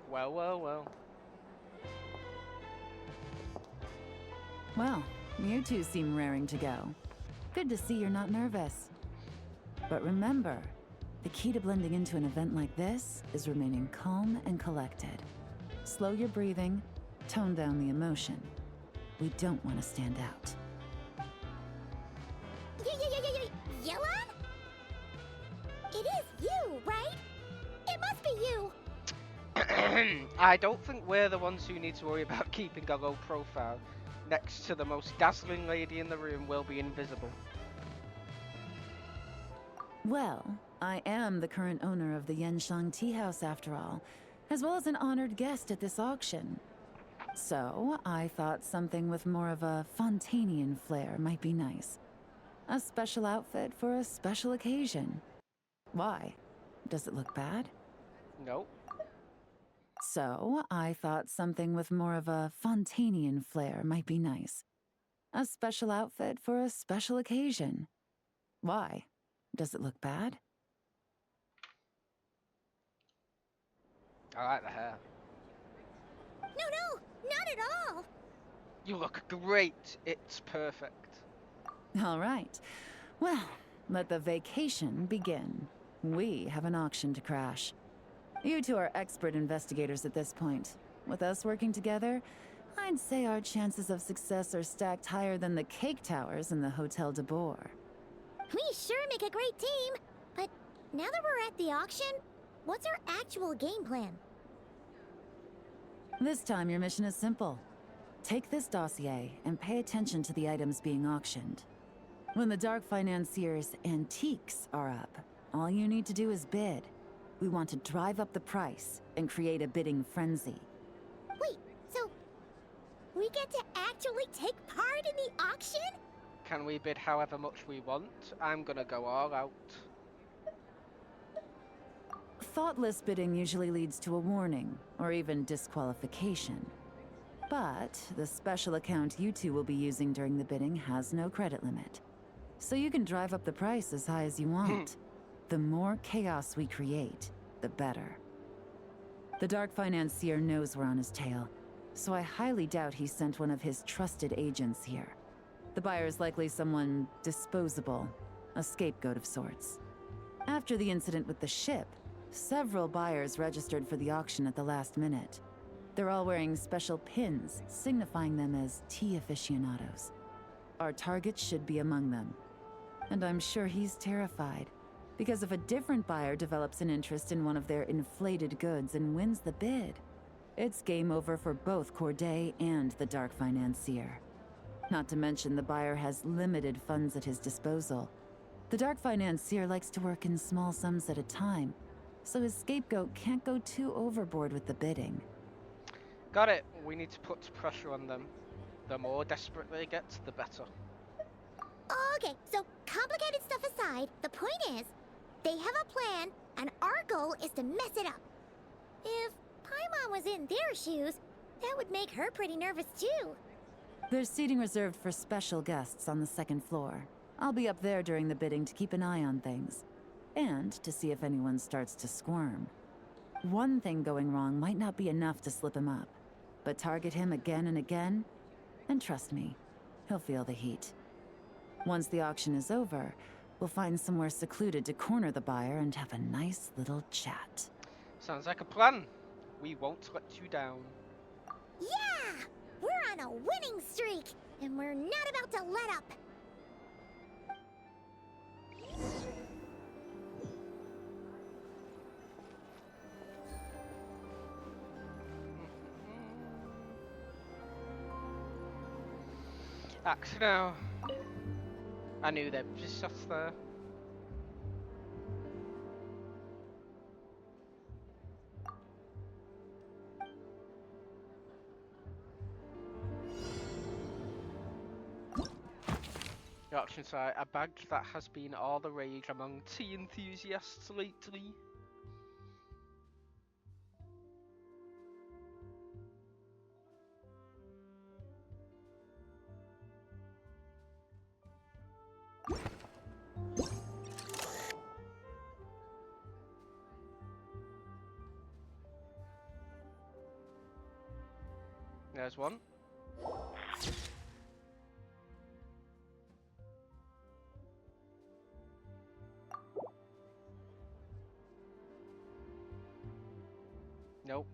Well, well, well. Well, you two seem raring to go. Good to see you're not nervous. But remember, the key to blending into an event like this is remaining calm and collected. Slow your breathing, tone down the emotion. We don't want to stand out. Yelan? It is you, right? It must be you. I don't think we're the ones who need to worry about keeping our low profile. Next to the most dazzling lady in the room will be invisible. Well, I am the current owner of the Yenshang Tea House after all, as well as an honored guest at this auction. So, I thought something with more of a Fontainian flair might be nice. A special outfit for a special occasion. Why? Does it look bad? Nope. So, I thought something with more of a Fontainian flair might be nice. A special outfit for a special occasion. Why? Does it look bad? I like the hair. No, not at all. You look great. It's perfect. All right. Well, let the vacation begin. We have an auction to crash. You two are expert investigators at this point. With us working together, I'd say our chances of success are stacked higher than the cake towers in the Hotel de Boer. We sure make a great team. But now that we're at the auction, what's our actual game plan? This time your mission is simple. Take this dossier and pay attention to the items being auctioned. When the Dark Financier's antiques are up, all you need to do is bid. We want to drive up the price and create a bidding frenzy. Wait, so we get to actually take part in the auction? Can we bid however much we want? I'm gonna go all out. Thoughtless bidding usually leads to a warning, or even disqualification. But the special account you two will be using during the bidding has no credit limit. So you can drive up the price as high as you want. The more chaos we create, the better. The Dark Financier knows we're on his tail, so I highly doubt he sent one of his trusted agents here. The buyer's likely someone disposable, a scapegoat of sorts. After the incident with the ship, several buyers registered for the auction at the last minute. They're all wearing special pins, signifying them as tea aficionados. Our target should be among them. And I'm sure he's terrified, because if a different buyer develops an interest in one of their inflated goods and wins the bid, it's game over for both Corday and the Dark Financier. Not to mention the buyer has limited funds at his disposal. The Dark Financier likes to work in small sums at a time, so his scapegoat can't go too overboard with the bidding. Got it. We need to put pressure on them. The more desperate they get, the better. Okay, so complicated stuff aside, the point is, they have a plan, and our goal is to mess it up. If Paimon was in their shoes, that would make her pretty nervous too. There's seating reserved for special guests on the second floor. I'll be up there during the bidding to keep an eye on things. And to see if anyone starts to squirm. One thing going wrong might not be enough to slip him up. But target him again and again? And trust me, he'll feel the heat. Once the auction is over, we'll find somewhere secluded to corner the buyer and have a nice little chat. Sounds like a plan. We won't let you down. Yeah! We're on a winning streak, and we're not about to let up. Axe now. I knew there'd be stuff there. The auction site, a bag that has been all the rage among tea enthusiasts lately. There's one. Nope.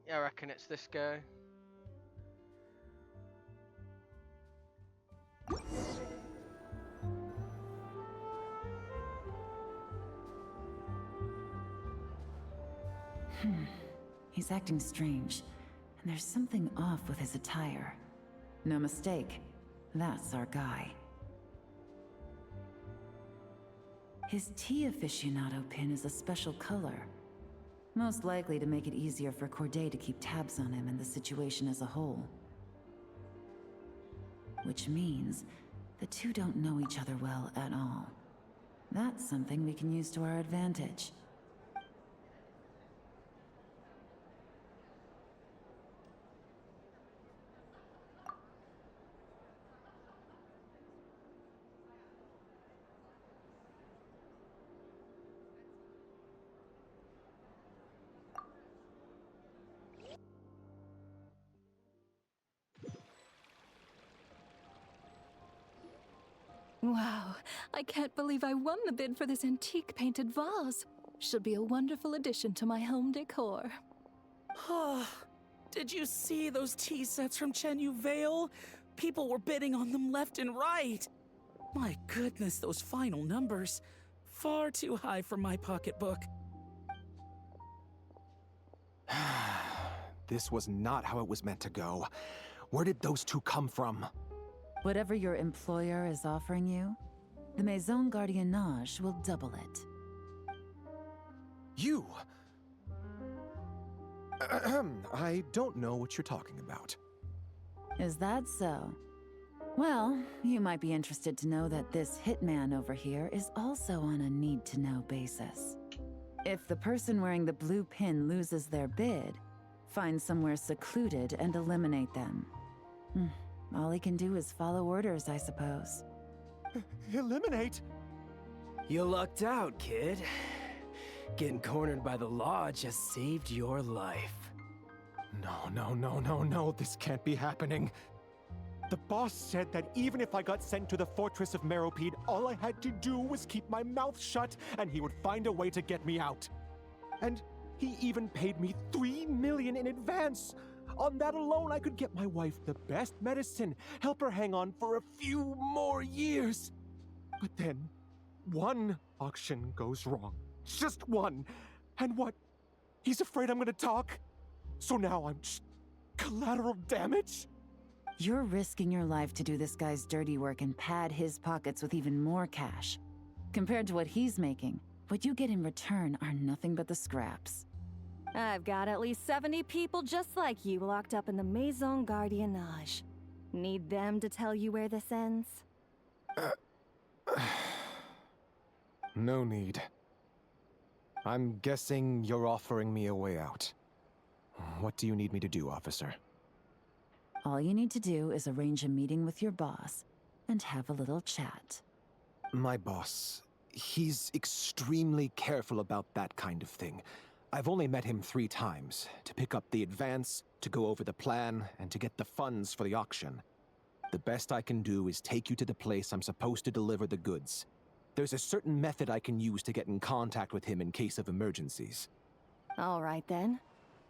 Yeah, I reckon it's this guy. He's acting strange, and there's something off with his attire. No mistake, that's our guy. His tea aficionado pin is a special color. Most likely to make it easier for Corday to keep tabs on him and the situation as a whole. Which means the two don't know each other well at all. That's something we can use to our advantage. Wow, I can't believe I won the bid for this antique painted vase. Should be a wonderful addition to my home decor. Did you see those tea sets from Chenyu Vale? People were bidding on them left and right. My goodness, those final numbers. Far too high for my pocketbook. This was not how it was meant to go. Where did those two come from? Whatever your employer is offering you, the Maison Gardiennage will double it. You! I don't know what you're talking about. Is that so? Well, you might be interested to know that this hitman over here is also on a need-to-know basis. If the person wearing the blue pin loses their bid, Find somewhere secluded and eliminate them. All he can do is follow orders, I suppose. Eliminate? You lucked out, kid. Getting cornered by the law just saved your life. No, this can't be happening. The boss said that even if I got sent to the fortress of Meropide, all I had to do was keep my mouth shut and he would find a way to get me out. And he even paid me 3 million in advance. On that alone, I could get my wife the best medicine, help her hang on for a few more years. But then, one auction goes wrong. Just one. And what? He's afraid I'm gonna talk? So now I'm just collateral damage? You're risking your life to do this guy's dirty work and pad his pockets with even more cash. Compared to what he's making, what you get in return are nothing but the scraps. I've got at least 70 people just like you locked up in the Maison Gardiennage. Need them to tell you where this ends? No need. I'm guessing you're offering me a way out. What do you need me to do, officer? All you need to do is arrange a meeting with your boss and have a little chat. My boss, he's extremely careful about that kind of thing. I've only met him 3 times, to pick up the advance, to go over the plan, and to get the funds for the auction. The best I can do is take you to the place I'm supposed to deliver the goods. There's a certain method I can use to get in contact with him in case of emergencies. All right then.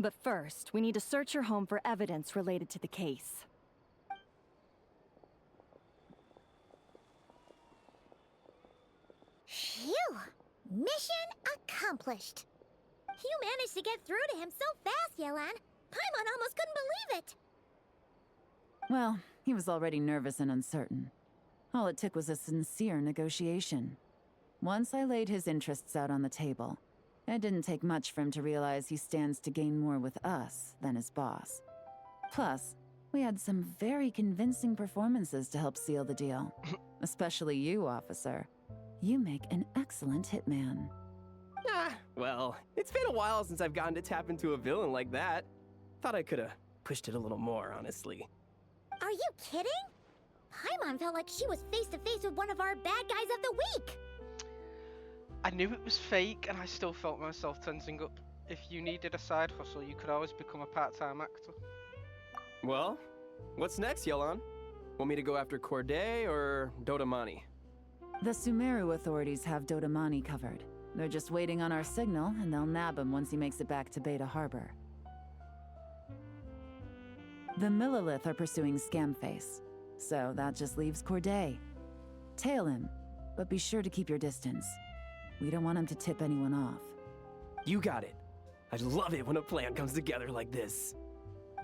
But first, we need to search your home for evidence related to the case. Phew! Mission accomplished. You managed to get through to him so fast, Yelan. Paimon almost couldn't believe it. Well, he was already nervous and uncertain. All it took was a sincere negotiation. Once I laid his interests out on the table, it didn't take much for him to realize he stands to gain more with us than his boss. Plus, we had some very convincing performances to help seal the deal. Especially you, officer. You make an excellent hitman. Well, it's been a while since I've gotten to tap into a villain like that. Thought I could've pushed it a little more, honestly. Are you kidding? Paimon felt like she was face to face with one of our bad guys of the week. I knew it was fake, and I still felt myself tensing up. If you needed a side hustle, you could always become a part-time actor. Well, what's next, Yelan? Want me to go after Corday or Dodamani? The Sumeru authorities have Dodamani covered. They're just waiting on our signal, and they'll nab him once he makes it back to Beta Harbor. The Millilith are pursuing Scamface, so that just leaves Corday. Tail him, but be sure to keep your distance. We don't want him to tip anyone off. You got it. I love it when a plan comes together like this.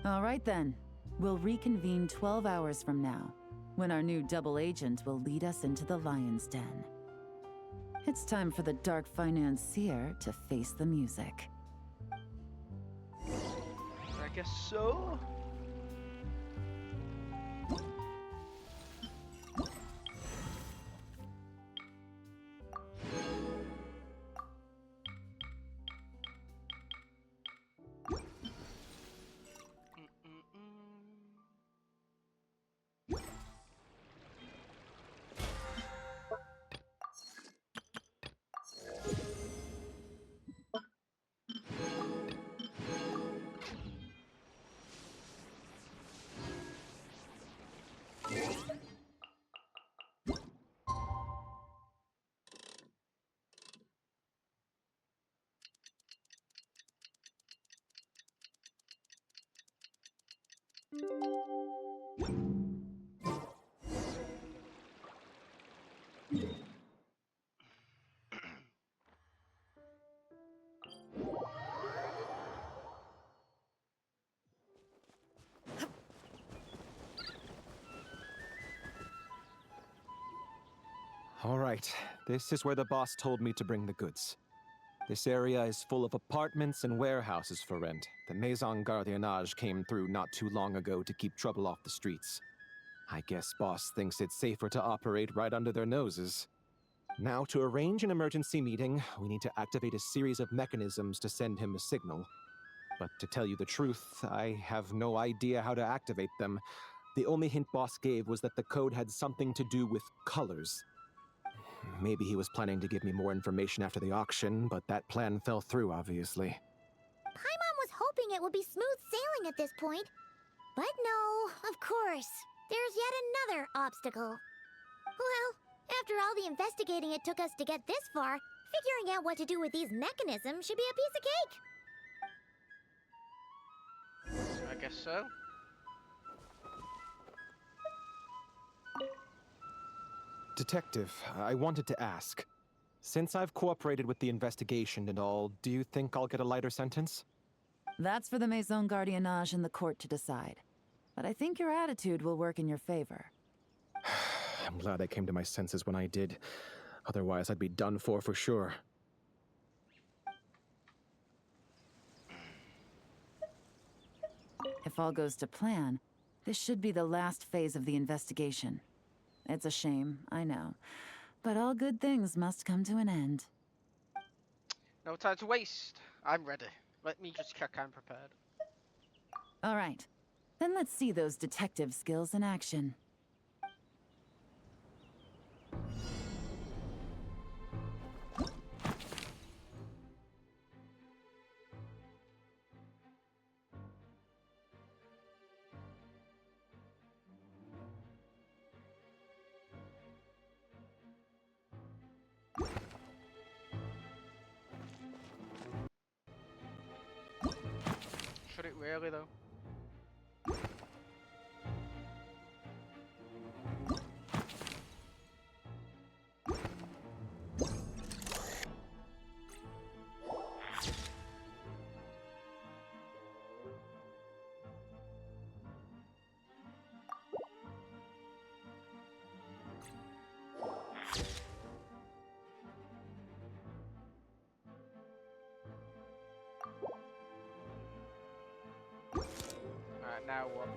All right then. We'll reconvene 12 hours from now, when our new double agent will lead us into the Lion's Den. It's time for the Dark Financier to face the music. I guess so. All right, this is where the boss told me to bring the goods. This area is full of apartments and warehouses for rent. The Maison Gardiennage came through not too long ago to keep trouble off the streets. I guess boss thinks it's safer to operate right under their noses. Now, to arrange an emergency meeting, we need to activate a series of mechanisms to send him a signal. but to tell you the truth, I have no idea how to activate them. The only hint Boss gave was that the code had something to do with colors. Maybe he was planning to give me more information after the auction, but that plan fell through, obviously. Paimon was hoping it would be smooth sailing at this point. But no, of course. There's yet another obstacle. Well, after all the investigating it took us to get this far, figuring out what to do with these mechanisms should be a piece of cake. I guess so. Detective, I wanted to ask. Since I've cooperated with the investigation and all, do you think I'll get a lighter sentence? That's for the Maison Gardiennage and the court to decide. But I think your attitude will work in your favor. I'm glad I came to my senses when I did. Otherwise, I'd be done for sure. If all goes to plan, this should be the last phase of the investigation. It's a shame, I know. But all good things must come to an end. No time to waste. I'm ready. Let me just check I'm prepared. All right. Then let's see those detective skills in action. Should it really though? Alright, now what?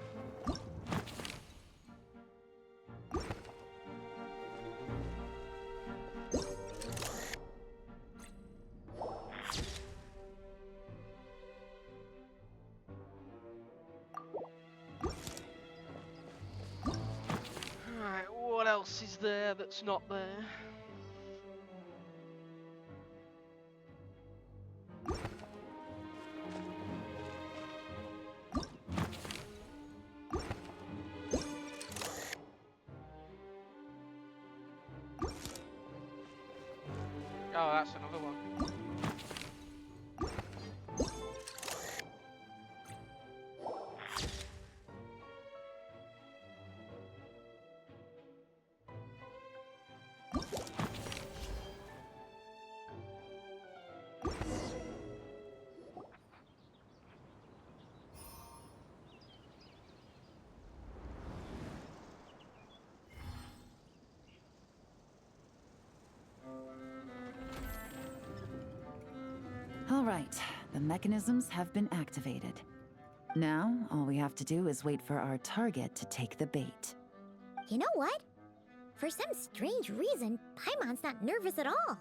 Alright, what else is there that's not there? Oh, that's another one. All right, the mechanisms have been activated. Now, all we have to do is wait for our target to take the bait. You know what? For some strange reason, Paimon's not nervous at all.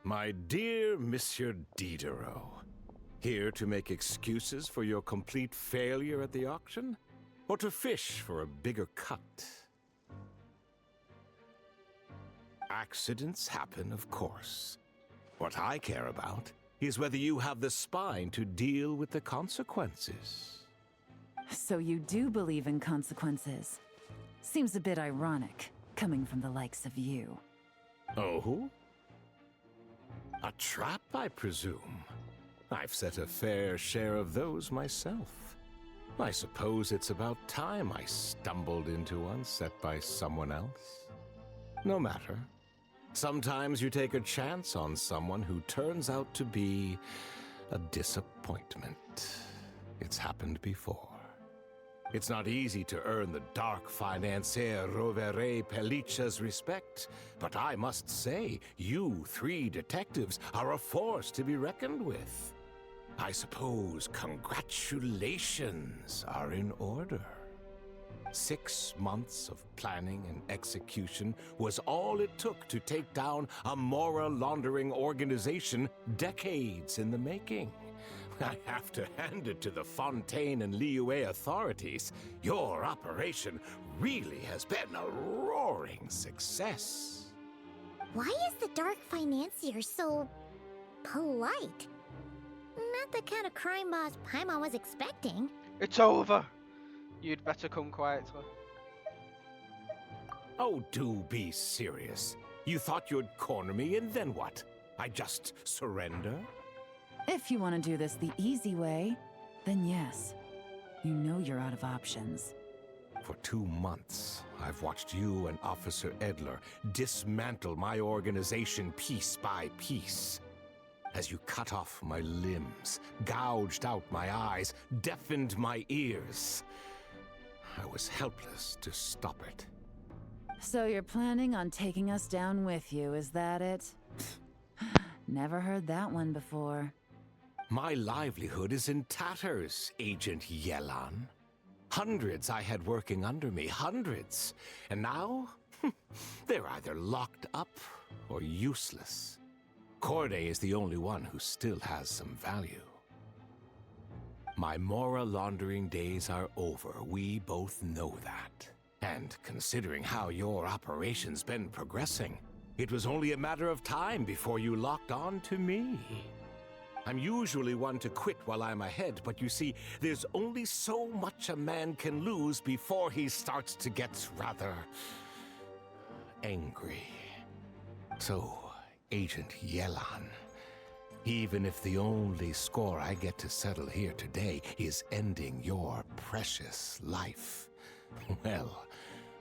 My dear Monsieur Diderot, here to make excuses for your complete failure at the auction? Or to fish for a bigger cut? Accidents happen, of course. What I care about is whether you have the spine to deal with the consequences. So you do believe in consequences. Seems a bit ironic, coming from the likes of you. Oh? A trap, I presume. I've set a fair share of those myself. I suppose it's about time I stumbled into one set by someone else. No matter. Sometimes you take a chance on someone who turns out to be a disappointment. It's happened before. It's not easy to earn the dark financier Rovere Pelliccia's respect, but I must say, you three detectives are a force to be reckoned with. I suppose congratulations are in order. 6 months of planning and execution was all it took to take down a Mora laundering organization decades in the making. I have to hand it to the Fontaine and Liyue authorities. Your operation really has been a roaring success. Why is the Dark Financier so polite? Not the kind of crime boss Paimon was expecting. It's over. You'd better come quietly. Oh, do be serious. You thought you'd corner me, and then what? I just surrender? If you want to do this the easy way, then yes. You know you're out of options. For 2 months, I've watched you and Officer Edler dismantle my organization piece by piece. As you cut off my limbs, gouged out my eyes, deafened my ears. I was helpless to stop it. So you're planning on taking us down with you, is that it? Never heard that one before. My livelihood is in tatters, Agent Yelan. Hundreds I had working under me, hundreds. And now, they're either locked up or useless. Corday is the only one who still has some value. My Mora laundering days are over. We both know that. And considering how your operation's been progressing, it was only a matter of time before you locked on to me. I'm usually one to quit while I'm ahead, but you see, there's only so much a man can lose before he starts to get rather angry. So, Agent Yelan, even if the only score I get to settle here today is ending your precious life, well,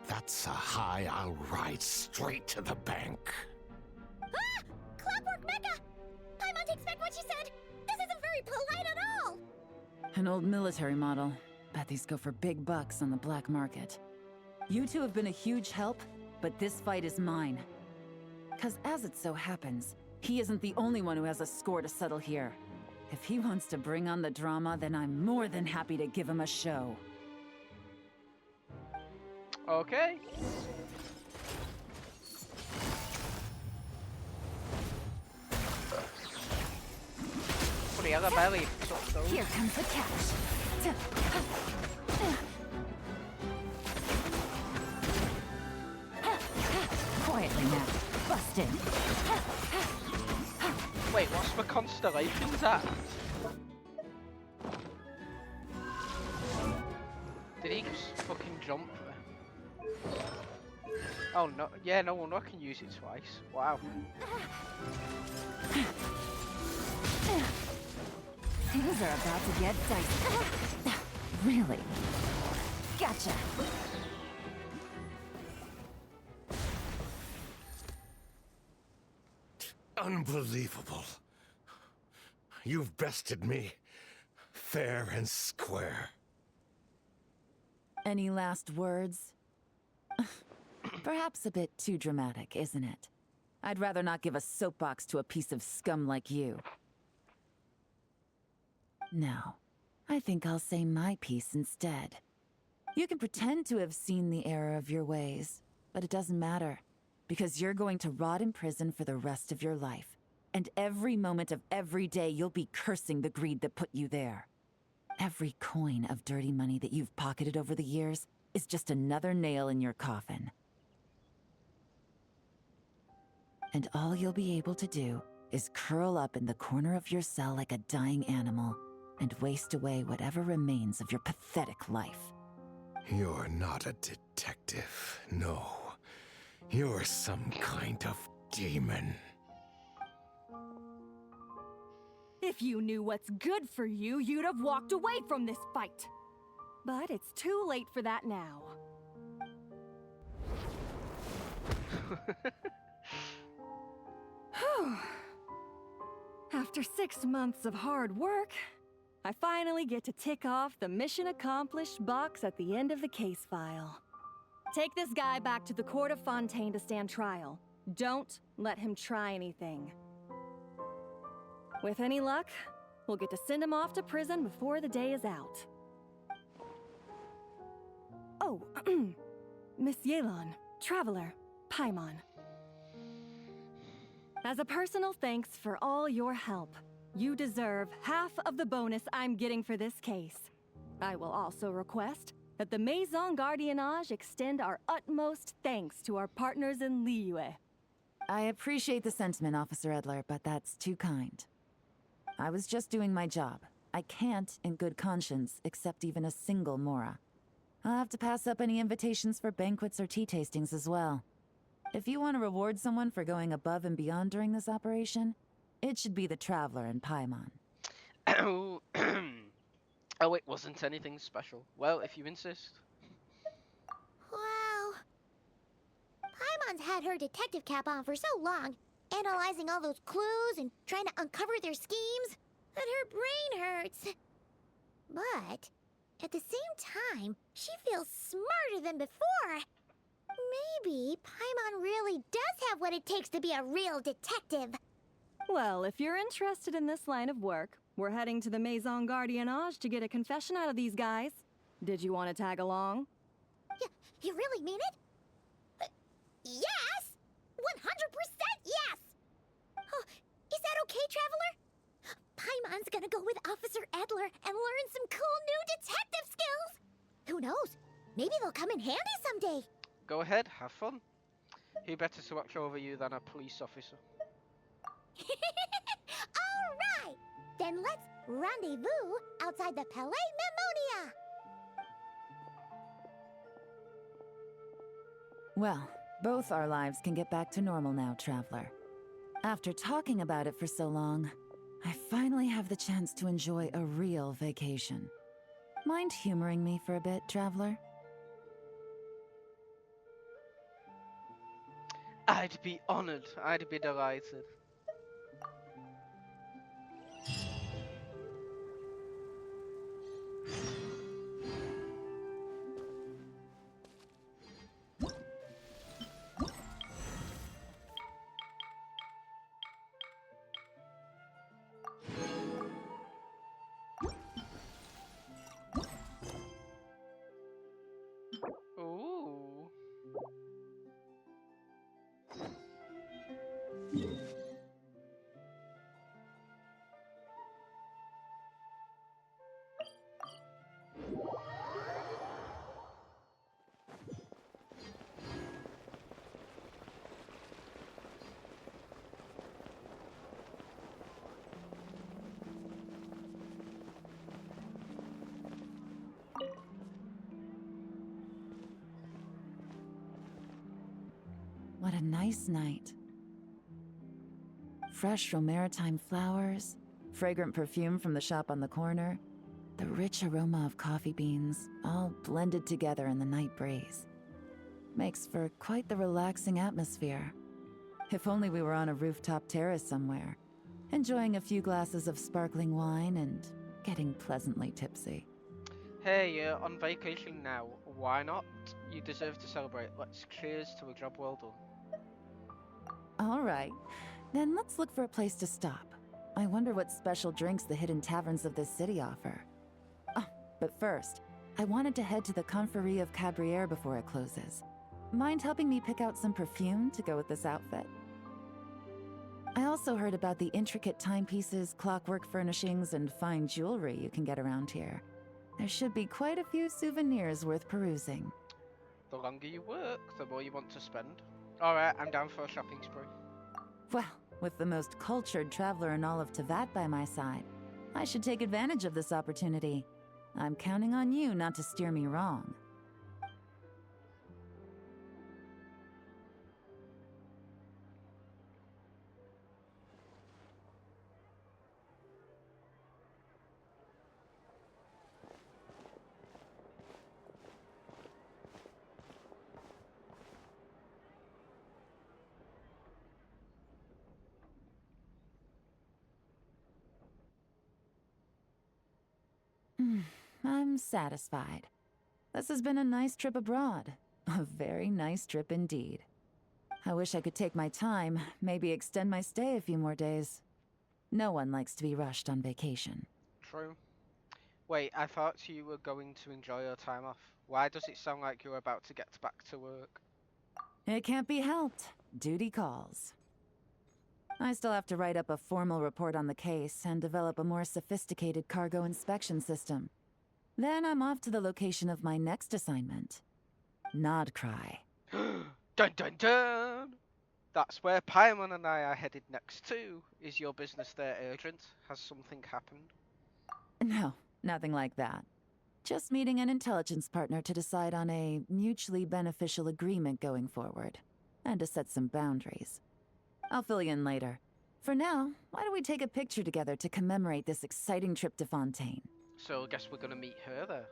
that's a high I'll ride straight to the bank. Ah! Clockwork Mecha! Paimon takes back what she said! This isn't very polite at all! An old military model. Bet these go for big bucks on the black market. You two have been a huge help, but this fight is mine. 'Cause as it so happens, he isn't the only one who has a score to settle here. If he wants to bring on the drama, then I'm more than happy to give him a show. Okay. Bloody hell, I barely took those. Here comes the catch. Quietly now. Bust in. Wait, what's the constellations at? Did he just fucking jump? Oh no, yeah, no one can use it twice. Wow. Things are about to get dicey. Really? Gotcha. Unbelievable. You've bested me, fair and square. Any last words? Perhaps a bit too dramatic, isn't it? I'd rather not give a soapbox to a piece of scum like you. No, I think I'll say my piece instead. You can pretend to have seen the error of your ways, but it doesn't matter, because you're going to rot in prison for the rest of your life. And every moment of every day you'll be cursing the greed that put you there. Every coin of dirty money that you've pocketed over the years is just another nail in your coffin. And all you'll be able to do is curl up in the corner of your cell like a dying animal and waste away whatever remains of your pathetic life. You're not a detective, no. You're some kind of demon. If you knew what's good for you, you'd have walked away from this fight. But it's too late for that now. After 6 months of hard work, I finally get to tick off the mission accomplished box at the end of the case file. Take this guy back to the court of Fontaine to stand trial. Don't let him try anything. With any luck, We'll get to send him off to prison before the day is out. Oh, Miss Yelan, Traveler, Paimon. As a personal thanks for all your help, you deserve half of the bonus I'm getting for this case. I will also request that the Maison Gardiennage extend our utmost thanks to our partners in Liyue. I appreciate the sentiment, Officer Edler, but that's too kind. I was just doing my job. I can't, in good conscience, accept even a single Mora. I'll have to pass up any invitations for banquets or tea tastings as well. If you want to reward someone for going above and beyond during this operation, it should be the Traveler and Paimon. Oh, oh, it wasn't anything special. Well, if you insist. Wow. Paimon's had her detective cap on for so long, analyzing all those clues and trying to uncover their schemes, that her brain hurts. But at the same time, she feels smarter than before. Maybe Paimon really does have what it takes to be a real detective. Well, if you're interested in this line of work, we're heading to the Maison Gardiennage to get a confession out of these guys. Did you want to tag along? You really mean it? Yes! 100% yes! Oh, is that okay, Traveler? Paimon's gonna go with Officer Edler and learn some cool new detective skills! Who knows? Maybe they'll come in handy someday. Go ahead, have fun. Who better to watch over you than a police officer? Alright! Then let's rendezvous outside the Palais Memonia! Well, both our lives can get back to normal now, Traveler. After talking about it for so long, I finally have the chance to enjoy a real vacation. Mind humoring me for a bit, Traveler? I'd be honored. I'd be delighted. Ooh. What a nice night. Fresh from maritime flowers, fragrant perfume from the shop on the corner, the rich aroma of coffee beans, all blended together in the night breeze. Makes for quite the relaxing atmosphere. If only we were on a rooftop terrace somewhere, enjoying a few glasses of sparkling wine and getting pleasantly tipsy. Hey, you're on vacation now. Why not? You deserve to celebrate. Let's cheers to a job well done. All right, then let's look for a place to stop. I wonder what special drinks the hidden taverns of this city offer. Oh, but first, I wanted to head to the Confrérie of Cabriere before it closes. Mind helping me pick out some perfume to go with this outfit? I also heard about the intricate timepieces, clockwork furnishings, and fine jewelry you can get around here. There should be quite a few souvenirs worth perusing. The longer you work, the more you want to spend. Alright, I'm down for a shopping spree. Well, with the most cultured traveler in all of Tevat by my side, I should take advantage of this opportunity. I'm counting on you not to steer me wrong. I'm satisfied. This has been a nice trip abroad. A very nice trip indeed. I wish I could take my time, maybe extend my stay a few more days. No one likes to be rushed on vacation. True. Wait, I thought you were going to enjoy your time off. Why does it sound like you're about to get back to work? It can't be helped. Duty calls. I still have to write up a formal report on the case and develop a more sophisticated cargo inspection system. Then I'm off to the location of my next assignment. Nodcry. Dun dun dun! That's where Paimon and I are headed next too. Is your business there urgent? Has something happened? No, nothing like that. Just meeting an intelligence partner to decide on a mutually beneficial agreement going forward, and to set some boundaries. I'll fill you in later. For now, why don't we take a picture together to commemorate this exciting trip to Fontaine? So I guess we're gonna meet her there.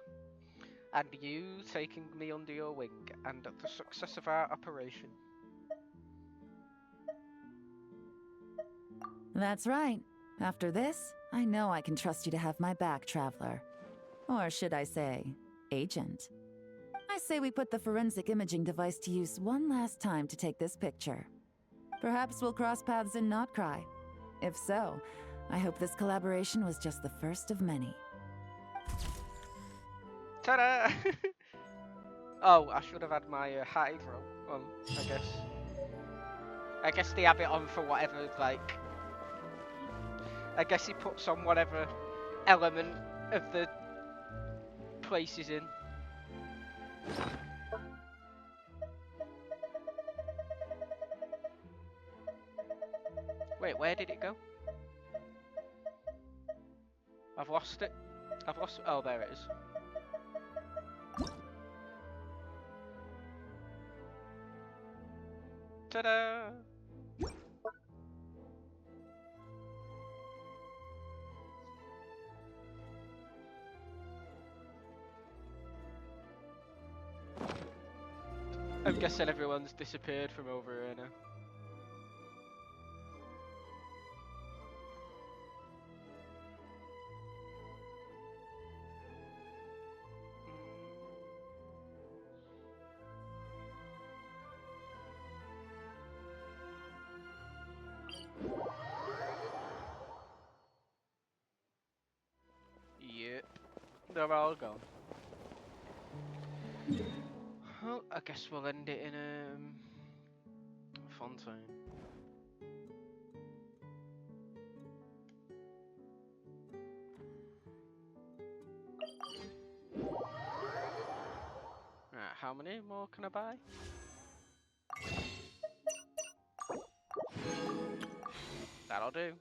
And you taking me under your wing, and the success of our operation. That's right. After this, I know I can trust you to have my back, Traveler. Or should I say, Agent. I say we put the forensic imaging device to use one last time to take this picture. Perhaps we'll cross paths in Notcry. If so, I hope this collaboration was just the first of many. Ta-da! Oh, I should have had my hydro on, I guess. I guess they have it on for whatever, like... I guess he puts on whatever element of the place he's in. Wait, where did it go? I've lost it. I've lost... Oh, there it is. Ta-da! I'm guessing everyone's disappeared from over here now. Yep, they're all gone. Well, I guess we'll end it in Fontaine. Right, how many more can I buy? That'll do.